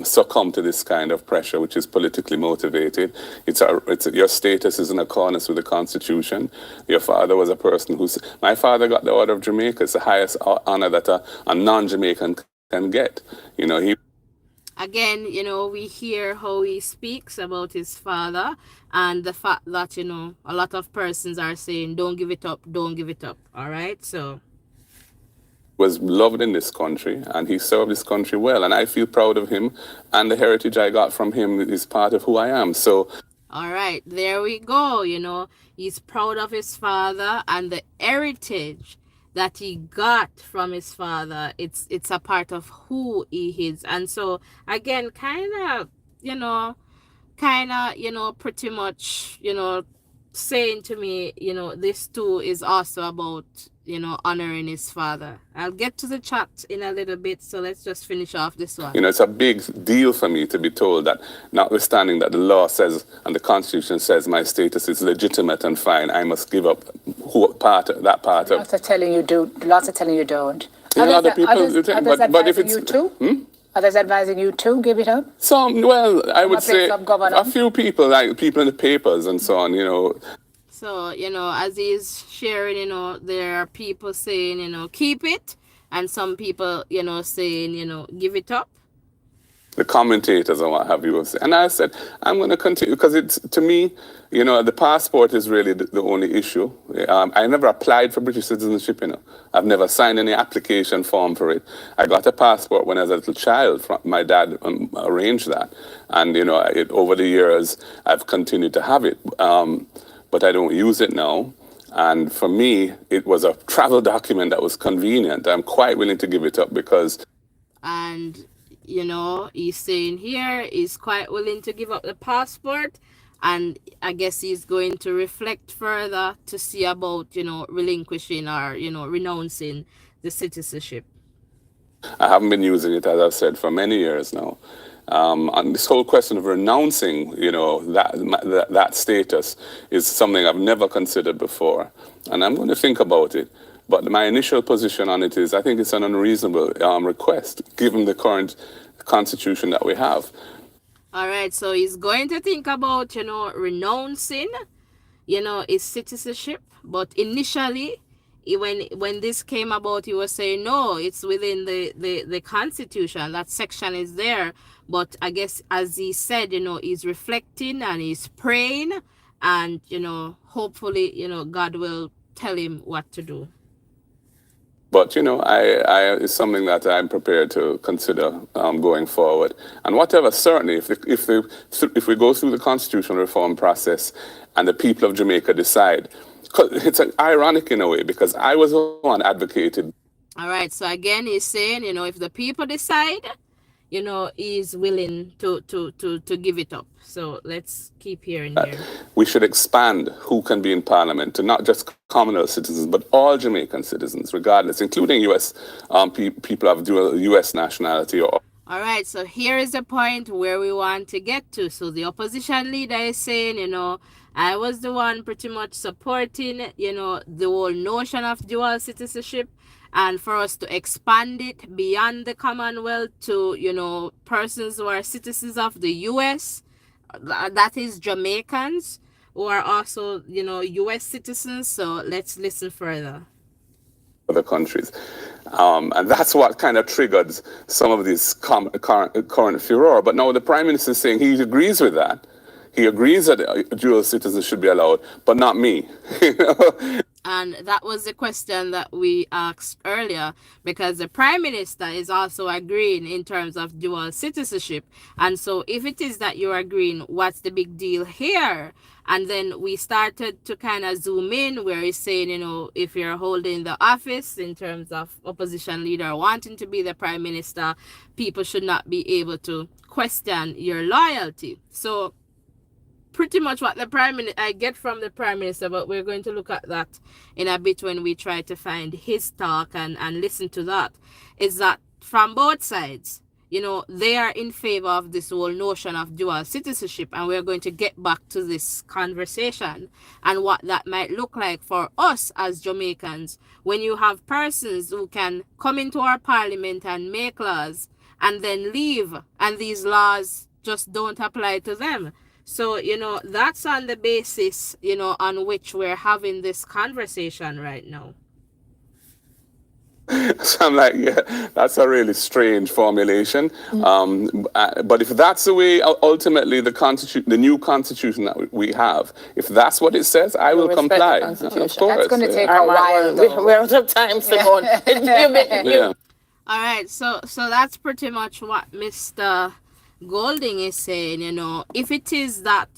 succumb to this kind of pressure, which is politically motivated. Your status is in accordance with the Constitution. Your father was a person my father got the Order of Jamaica. It's the highest honor that a non-Jamaican can get. Again, we hear how he speaks about his father, and the fact that, a lot of persons are saying, don't give it up, don't give it up. All right, so. Was loved in this country, and he served this country well, and I feel proud of him, and the heritage I got from him is part of who I am. So all right, there we go. He's proud of his father, and the heritage that he got from his father, it's a part of who he is. And so again, kind of pretty much saying to me, this too is also about honoring his father. I'll get to the chat in a little bit, so let's just finish off this one. It's a big deal for me to be told that, notwithstanding that the law says and the Constitution says my status is legitimate and fine, I must give up that part of. Lots are telling you do. Lots are telling you don't. Other people, but if it's you too. Others advising you to give it up? I would say a few people, like people in the papers and so on, So, as he's sharing, there are people saying, keep it, and some people, saying, give it up. the commentators and what have you. And I said, I'm going to continue because it's, to me, the passport is really the only issue. I never applied for British citizenship. I've never signed any application form for it. I got a passport when I was a little child. My dad arranged that. And, over the years, I've continued to have it. But I don't use it now. And for me, it was a travel document that was convenient. I'm quite willing to give it up because And he's saying here he's quite willing to give up the passport, and I guess he's going to reflect further to see about relinquishing or renouncing the citizenship. I haven't been using it, as I've said, for many years now. And this whole question of renouncing, that status is something I've never considered before, and I'm going to think about it. But my initial position on it is, I think it's an unreasonable request, given the current constitution that we have. All right, so he's going to think about renouncing his citizenship, but initially when this came about, he was saying no, it's within the constitution, that section is there. But I guess, as he said, he's reflecting and he's praying, and hopefully God will tell him what to do. But it's something that I'm prepared to consider going forward. And whatever, certainly, if we go through the constitutional reform process, and the people of Jamaica decide, 'cause it's ironic in a way, because I was the one advocated. All right, so again, he's saying, if the people decide, he's willing to give it up. So let's keep hearing here. We should expand who can be in Parliament to not just Commonwealth citizens, but all Jamaican citizens, regardless, including U.S. People of dual U.S. nationality. All right, so here is the point where we want to get to. So the opposition leader is saying, I was the one pretty much supporting, the whole notion of dual citizenship, and for us to expand it beyond the Commonwealth to, persons who are citizens of the U.S., that is Jamaicans, who are also, U.S. citizens. So let's listen further. Other countries. And that's what kind of triggered some of this current furor. But now the Prime Minister is saying he agrees with that. He agrees that dual citizens should be allowed, but not me. And that was the question that we asked earlier, because the Prime Minister is also agreeing in terms of dual citizenship. And so if it is that you're agreeing, what's the big deal here? And then we started to kind of zoom in where he's saying, if you're holding the office in terms of opposition leader wanting to be the Prime Minister, people should not be able to question your loyalty. So pretty much what I get from the Prime Minister, but we're going to look at that in a bit when we try to find his talk and listen to that, is that from both sides, they are in favor of this whole notion of dual citizenship, and we're going to get back to this conversation and what that might look like for us as Jamaicans when you have persons who can come into our parliament and make laws and then leave, and these laws just don't apply to them. So, that's on the basis, on which we're having this conversation right now. So I'm like, yeah, that's a really strange formulation. But if that's the way, ultimately, the new constitution that we have, if that's what it says, I will comply. Of course. That's going to take a while, though. We're out of time, Simone. Yeah. All right, so that's pretty much what Mr. Golding is saying. If it is that,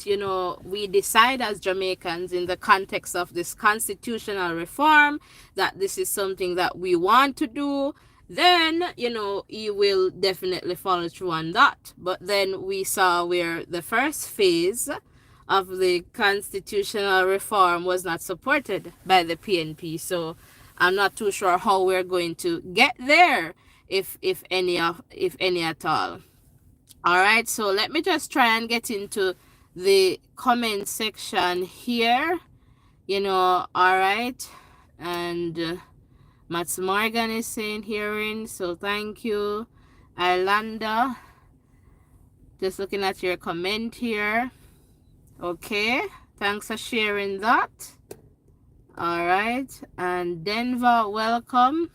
we decide as Jamaicans in the context of this constitutional reform that this is something that we want to do, then, he will definitely follow through on that. But then we saw where the first phase of the constitutional reform was not supported by the PNP. So I'm not too sure how we're going to get there, if any at all. All right, so let me just try and get into the comment section here. All right. And Mats Morgan is saying hearing, so thank you. Ilanda, just looking at your comment here. Okay, thanks for sharing that. All right, and Denver, welcome.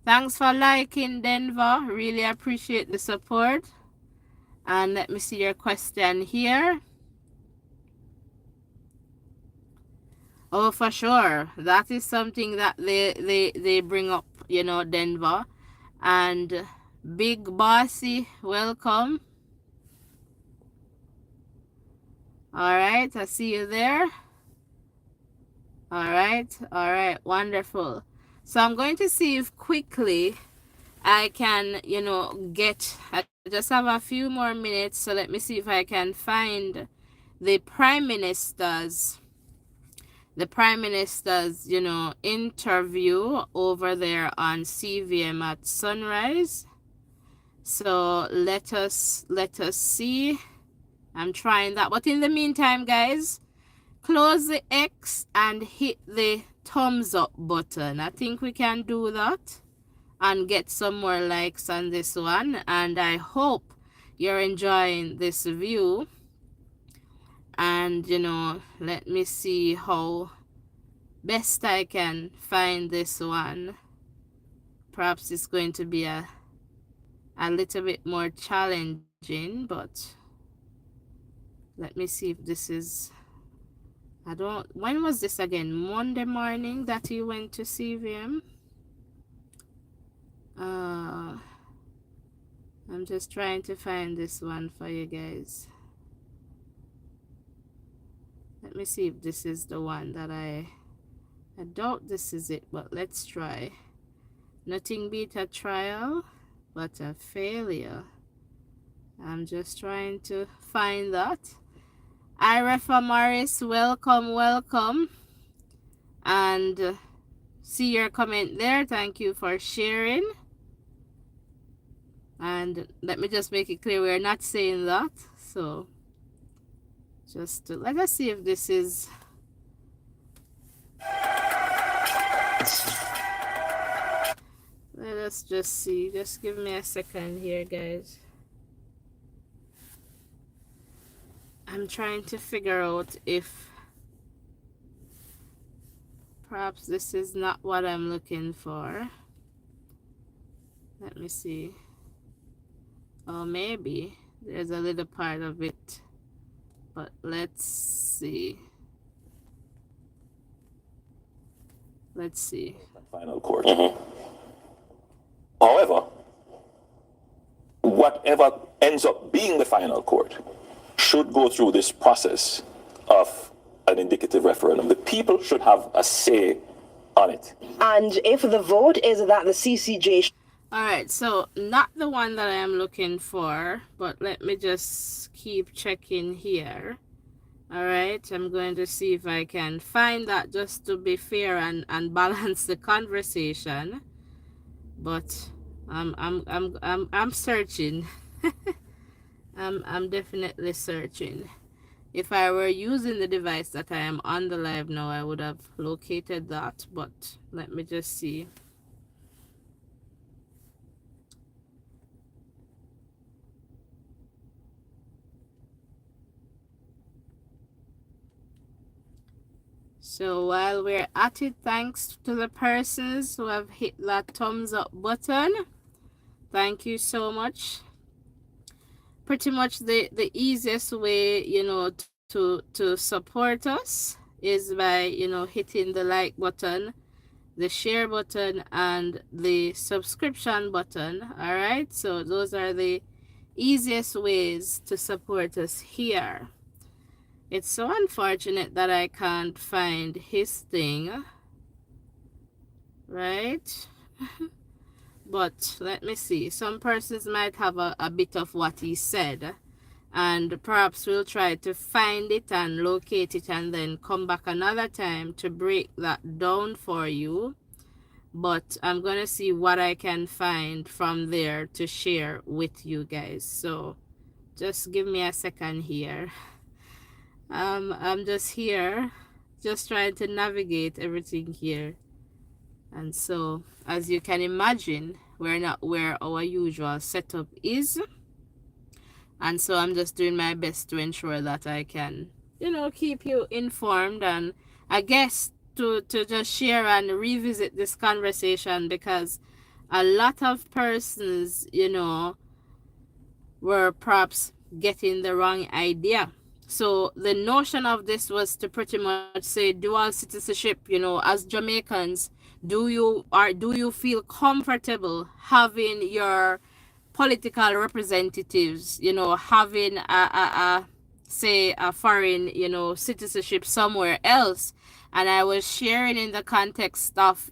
Thanks for liking, Denver. Really appreciate the support. And let me see your question here. Oh, for sure. That is something that they bring up, Denver. And Big Bossy, welcome. All right, I see you there. All right, wonderful. So I'm going to see if quickly I can, I just have a few more minutes. So let me see if I can find the prime minister's, interview over there on CVM at Sunrise. So let us see. I'm trying that. But in the meantime, guys, close the X and hit the thumbs up button. I think we can do that and get some more likes on this one. And I hope you're enjoying this view. And let me see how best I can find this one. Perhaps it's going to be a little bit more challenging, but let me see if this is, when was this again? Monday morning that he went to CVM. I'm just trying to find this one for you guys. Let me see if this is the one that I doubt this is it, but let's try. Nothing beat a trial but a failure. I'm just trying to find that. Irafa Morris, welcome. And see your comment there. Thank you for sharing. And let me just make it clear, we're not saying that. So just let us see if this is. Let us just see. Just give me a second here, guys. I'm trying to figure out if perhaps this is not what I'm looking for. Let me see. Oh, maybe there's a little part of it, but let's see. Final court. However, whatever ends up being the final court should go through this process of an indicative referendum. The people should have a say on it. And if the vote is that the CCJ... All right, so not the one that I am looking for, but let me just keep checking here. All right, I'm going to see if I can find that just to be fair and balance the conversation. But I'm searching. I'm definitely searching. If I were using the device that I am on the live now, I would have located that, but let me just see. So while we're at it, thanks to the persons who have hit that thumbs up button. Thank you so much. Pretty much the easiest way, to support us is by, hitting the like button, the share button, and the subscription button. All right, so those are the easiest ways to support us here. It's so unfortunate that I can't find his thing, right? But let me see. Some persons might have a bit of what he said, and perhaps we'll try to find it and locate it and then come back another time to break that down for you. But I'm going to see what I can find from there to share with you guys. So just give me a second here. I'm just here, just trying to navigate everything here. And so, as you can imagine, we're not where our usual setup is. And so I'm just doing my best to ensure that I can, keep you informed, and I guess to just share and revisit this conversation, because a lot of persons, were perhaps getting the wrong idea. So the notion of this was to pretty much say dual citizenship, as Jamaicans, do you feel comfortable having your political representatives, having a say a foreign, citizenship somewhere else? And I was sharing in the context of,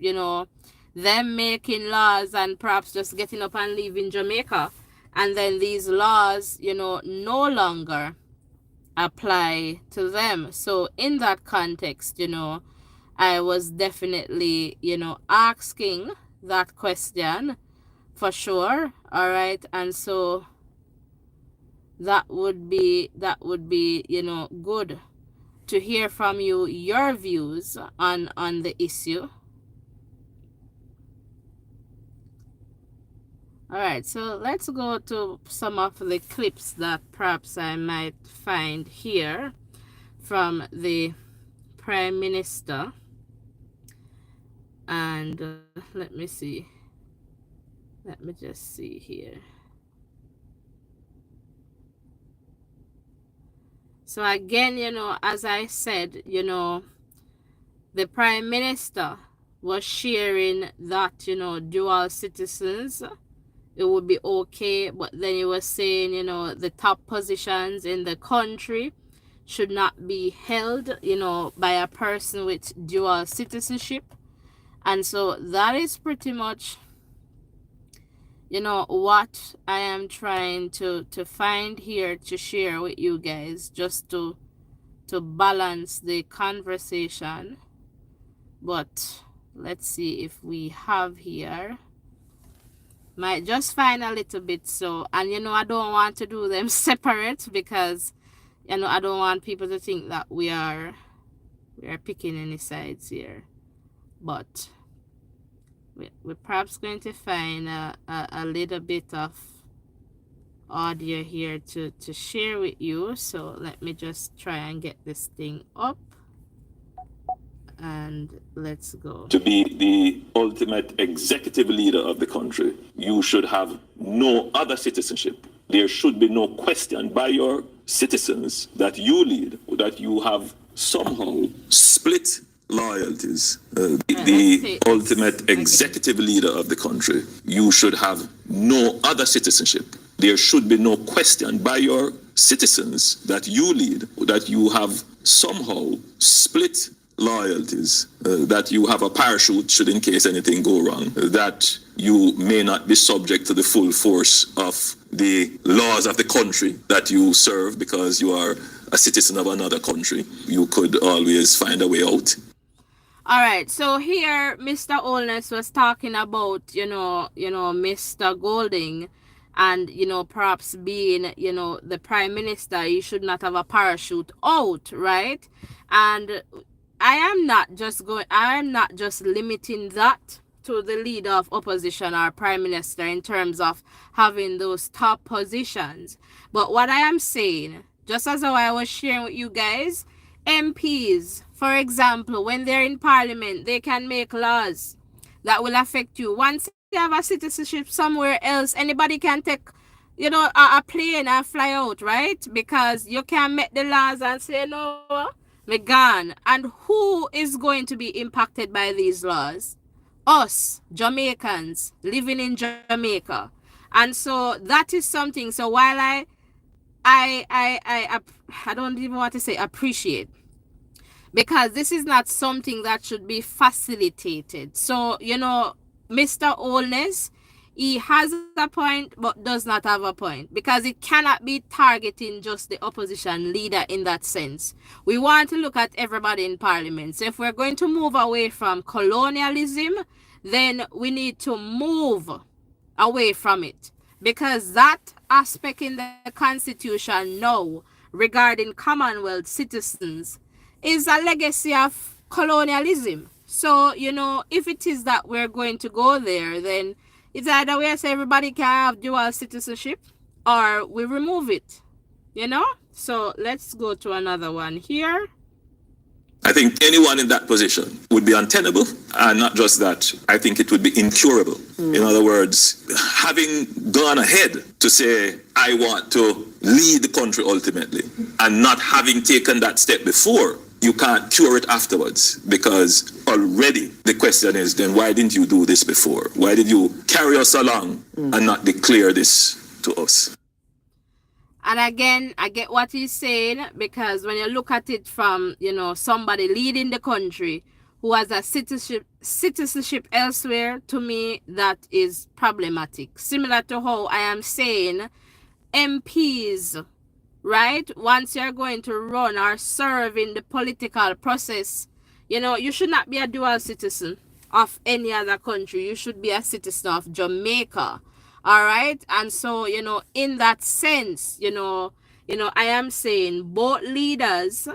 them making laws and perhaps just getting up and leaving Jamaica. And then these laws, no longer apply to them. So in that context, I was definitely, asking that question for sure. All right. And so that would be, good to hear from you, your views on the issue. All right, so let's go to some of the clips that perhaps I might find here from the Prime Minister. And let me see. Let me just see here. So again, as I said, the Prime Minister was sharing that, dual citizens, it would be okay, but then he was saying, the top positions in the country should not be held, by a person with dual citizenship. And so that is pretty much, what I am trying to find here to share with you guys, just to balance the conversation. But let's see if we have here. Might just find a little bit. So, and I don't want to do them separate, because I don't want people to think that we are picking any sides here. But we're perhaps going to find a little bit of audio here to share with you. So let me just try and get this thing up, and let's go. To be the ultimate executive leader of the country, you should have no other citizenship. There should be no question by your citizens that you lead, that you have somehow split loyalties. The ultimate executive leader of the country, you should have no other citizenship. There should be no question by your citizens that you lead, that you have somehow split loyalties, that you have a parachute should in case anything go wrong, that you may not be subject to the full force of the laws of the country that you serve because you are a citizen of another country. You could always find a way out. All right, so here Mr. Holness was talking about, Mr. Golding, and, perhaps being, the Prime Minister, he should not have a parachute out, right? And I am not just limiting that to the leader of opposition or Prime Minister in terms of having those top positions. But what I am saying, just as how I was sharing with you guys, MPs, for example, when they're in Parliament, they can make laws that will affect you. Once you have a citizenship somewhere else, anybody can take, a plane and fly out, right? Because you can make the laws and say, no, we're gone. And who is going to be impacted by these laws? Us, Jamaicans, living in Jamaica. And so that is something. So while I don't even want to say appreciate, because this is not something that should be facilitated. So, Mr. Holness, he has a point but does not have a point, because it cannot be targeting just the opposition leader in that sense. We want to look at everybody in Parliament. So if we're going to move away from colonialism, then we need to move away from it, because that aspect in the Constitution now regarding Commonwealth citizens is a legacy of colonialism. So, if it is that we're going to go there, then it's either we say everybody can have dual citizenship or we remove it, So let's go to another one here. I think anyone in that position would be untenable, and not just that, I think it would be incurable. In other words, having gone ahead to say, I want to lead the country ultimately, and not having taken that step before, you can't cure it afterwards, because already the question is, then why didn't you do this before? Why did you carry us along and not declare this to us? And again, I get what he's saying, because when you look at it from, somebody leading the country who has a citizenship elsewhere, to me, that is problematic. Similar to how I am saying MPs, right? Once you're going to run or serve in the political process, you should not be a dual citizen of any other country. You should be a citizen of Jamaica. All right. And so, in that sense, I am saying both leaders,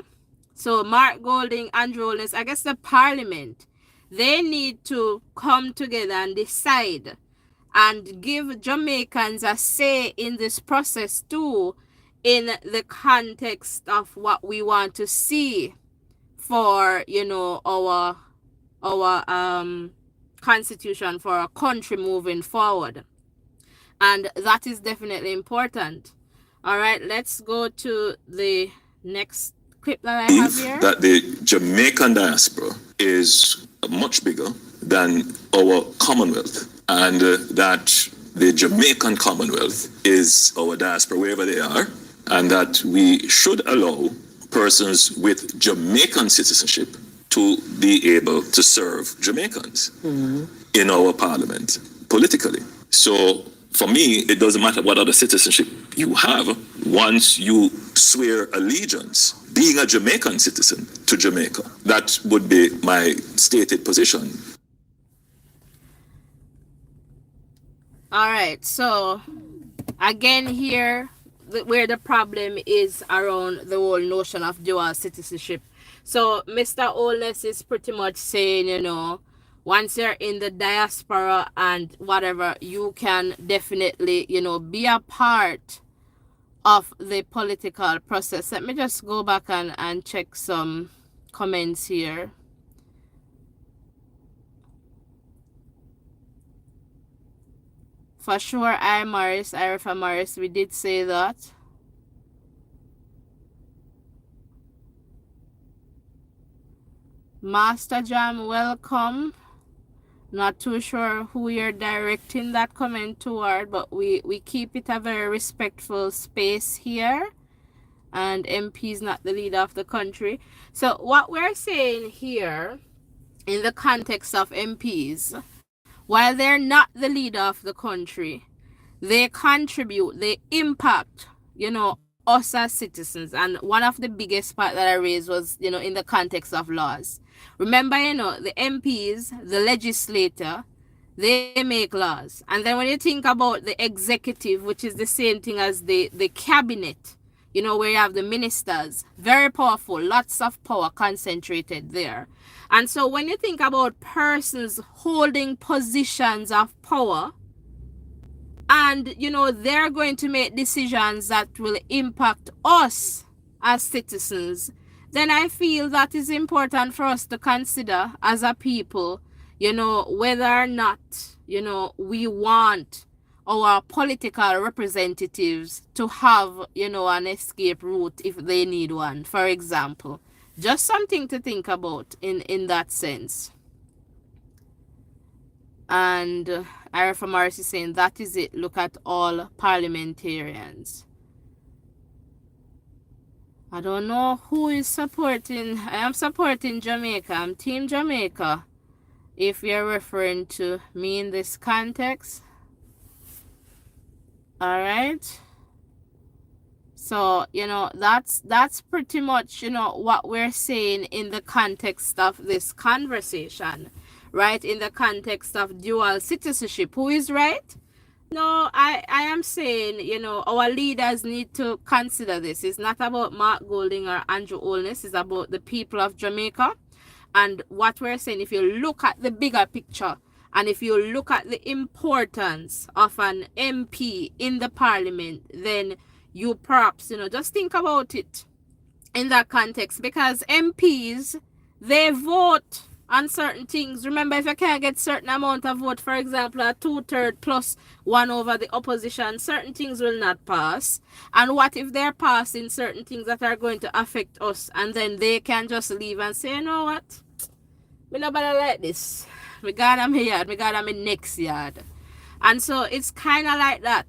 so Mark Golding, Andrew Holness, I guess the parliament, they need to come together and decide and give Jamaicans a say in this process too, in the context of what we want to see for, our constitution, for our country moving forward. And that is definitely important. All right, let's go to the next clip that I have here. That the Jamaican diaspora is much bigger than our Commonwealth, and that the Jamaican Commonwealth is our diaspora wherever they are, and that we should allow persons with Jamaican citizenship to be able to serve Jamaicans in our parliament politically. So for me, it doesn't matter what other citizenship you have. Once you swear allegiance, being a Jamaican citizen to Jamaica, that would be my stated position. All right. So again here, where the problem is around the whole notion of dual citizenship. So Mr. Holness is pretty much saying, once you're in the diaspora and whatever, you can definitely, be a part of the political process. Let me just go back and check some comments here. For sure, Irifa Morris, we did say that. Master Jam, welcome. Not too sure who you're directing that comment toward, but we keep it a very respectful space here. And MP is not the leader of the country. So what we're saying here, in the context of MPs, while they're not the leader of the country, they contribute, they impact, us as citizens. And one of the biggest part that I raised was, in the context of laws. Remember, the MPs, the legislator, they make laws. And then when you think about the executive, which is the same thing as the cabinet, where you have the ministers, very powerful, lots of power concentrated there. And so when you think about persons holding positions of power, and, they're going to make decisions that will impact us as citizens, then I feel that is important for us to consider as a people, whether or not, we want our political representatives to have, an escape route if they need one, for example. Just something to think about in that sense. And Irifa Morris is saying, that is it. Look at all parliamentarians. I don't know who is supporting. I am supporting Jamaica. I'm Team Jamaica. If you're referring to me in this context. All right. So, that's pretty much, what we're saying in the context of this conversation, right? In the context of dual citizenship. Who is right? No, I am saying, our leaders need to consider this. It's not about Mark Golding or Andrew Holness. It's about the people of Jamaica. And what we're saying, if you look at the bigger picture, and if you look at the importance of an MP in the parliament, then you perhaps, just think about it in that context. Because MPs, They vote on certain things. Remember, if you can't get certain amount of vote, for example, a 2/3 plus one over the opposition, certain things will not pass. And what if they're passing certain things that are going to affect us, and then they can just leave and say, you know what? Me nobody like this. Me got them yard, me got them in next yard. And so it's kind of like that,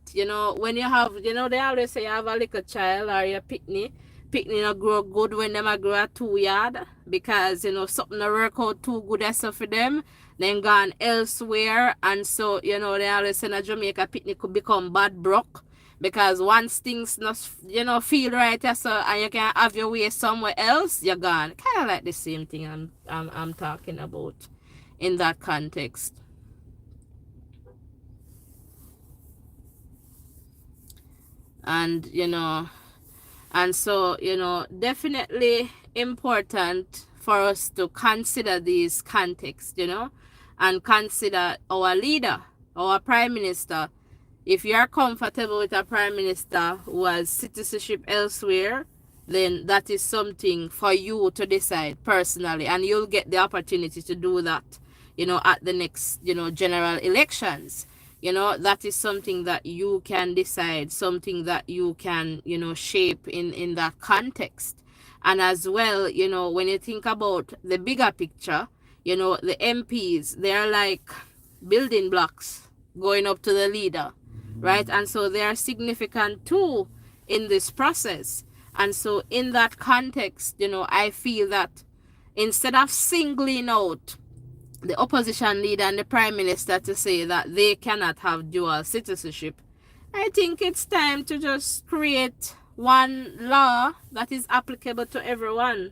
when you have, they always say you have a little child or your picnic. Picnic not grow good when them a grow a 2 yard because, something not work out too good as for them. Then gone elsewhere. And so, they always say in Jamaica picnic could become bad broke because once things not, feel right so, and you can have your way somewhere else, you're gone. Kind of like the same thing I'm talking about in that context. And so definitely important for us to consider these contexts, and consider our leader, our prime minister. If you are comfortable with a prime minister who has citizenship elsewhere, then that is something for you to decide personally, and you'll get the opportunity to do that, at the next, general elections. That is something that you can decide, something that you can, shape in that context. And as well, when you think about the bigger picture, the MPs, they're like building blocks going up to the leader, right? And so they are significant too in this process. And so in that context, I feel that instead of singling out the opposition leader and the prime minister to say that they cannot have dual citizenship, I think it's time to just create one law that is applicable to everyone.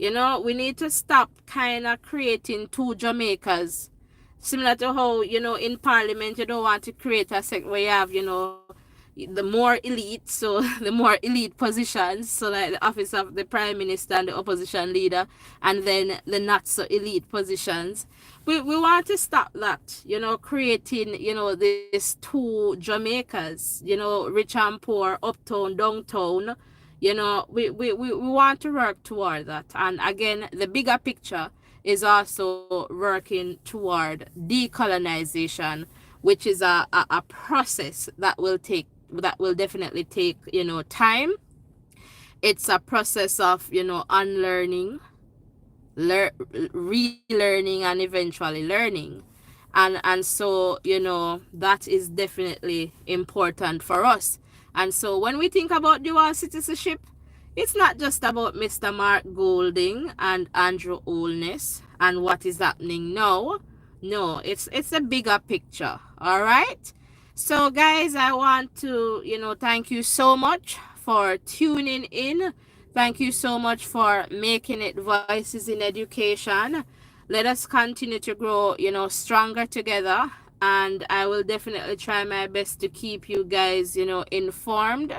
We need to stop kind of creating two Jamaicas. Similar to how, in parliament, you don't want to create a sect where you have, the more elite, so the more elite positions, so like the office of the prime minister and the opposition leader, and then the not so elite positions. We want to stop that, creating, these two Jamaicas, rich and poor, uptown, downtown. We want to work toward that. And again, the bigger picture is also working toward decolonization, which is a process that will definitely take, time. It's a process of, unlearning, relearning, and eventually learning. And so, that is definitely important for us. And so when we think about dual citizenship, it's not just about Mr. Mark Golding and Andrew Holness and what is happening now. No, it's a bigger picture. All right. So guys, I want to, thank you so much for tuning in. Thank you so much for making it Voices in Education. Let us continue to grow, stronger together. And I will definitely try my best to keep you guys, informed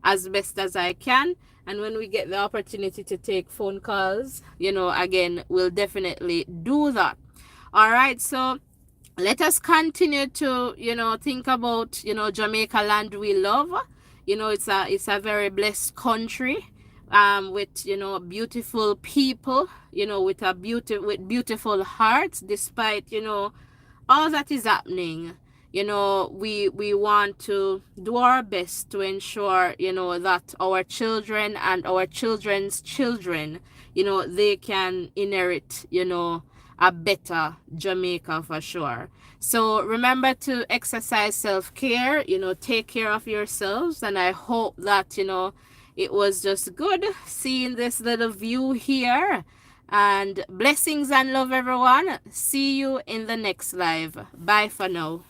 as best as I can. And when we get the opportunity to take phone calls, again, we'll definitely do that. All right. So let us continue to, think about, Jamaica land we love. It's a very blessed country, with, beautiful people, with beautiful hearts, despite, all that is happening. We want to do our best to ensure, that our children and our children's children, they can inherit, a better Jamaica for sure. So remember to exercise self-care, take care of yourselves. And I hope that, it was just good seeing this little view here. And blessings and love, everyone. See you in the next live. Bye for now.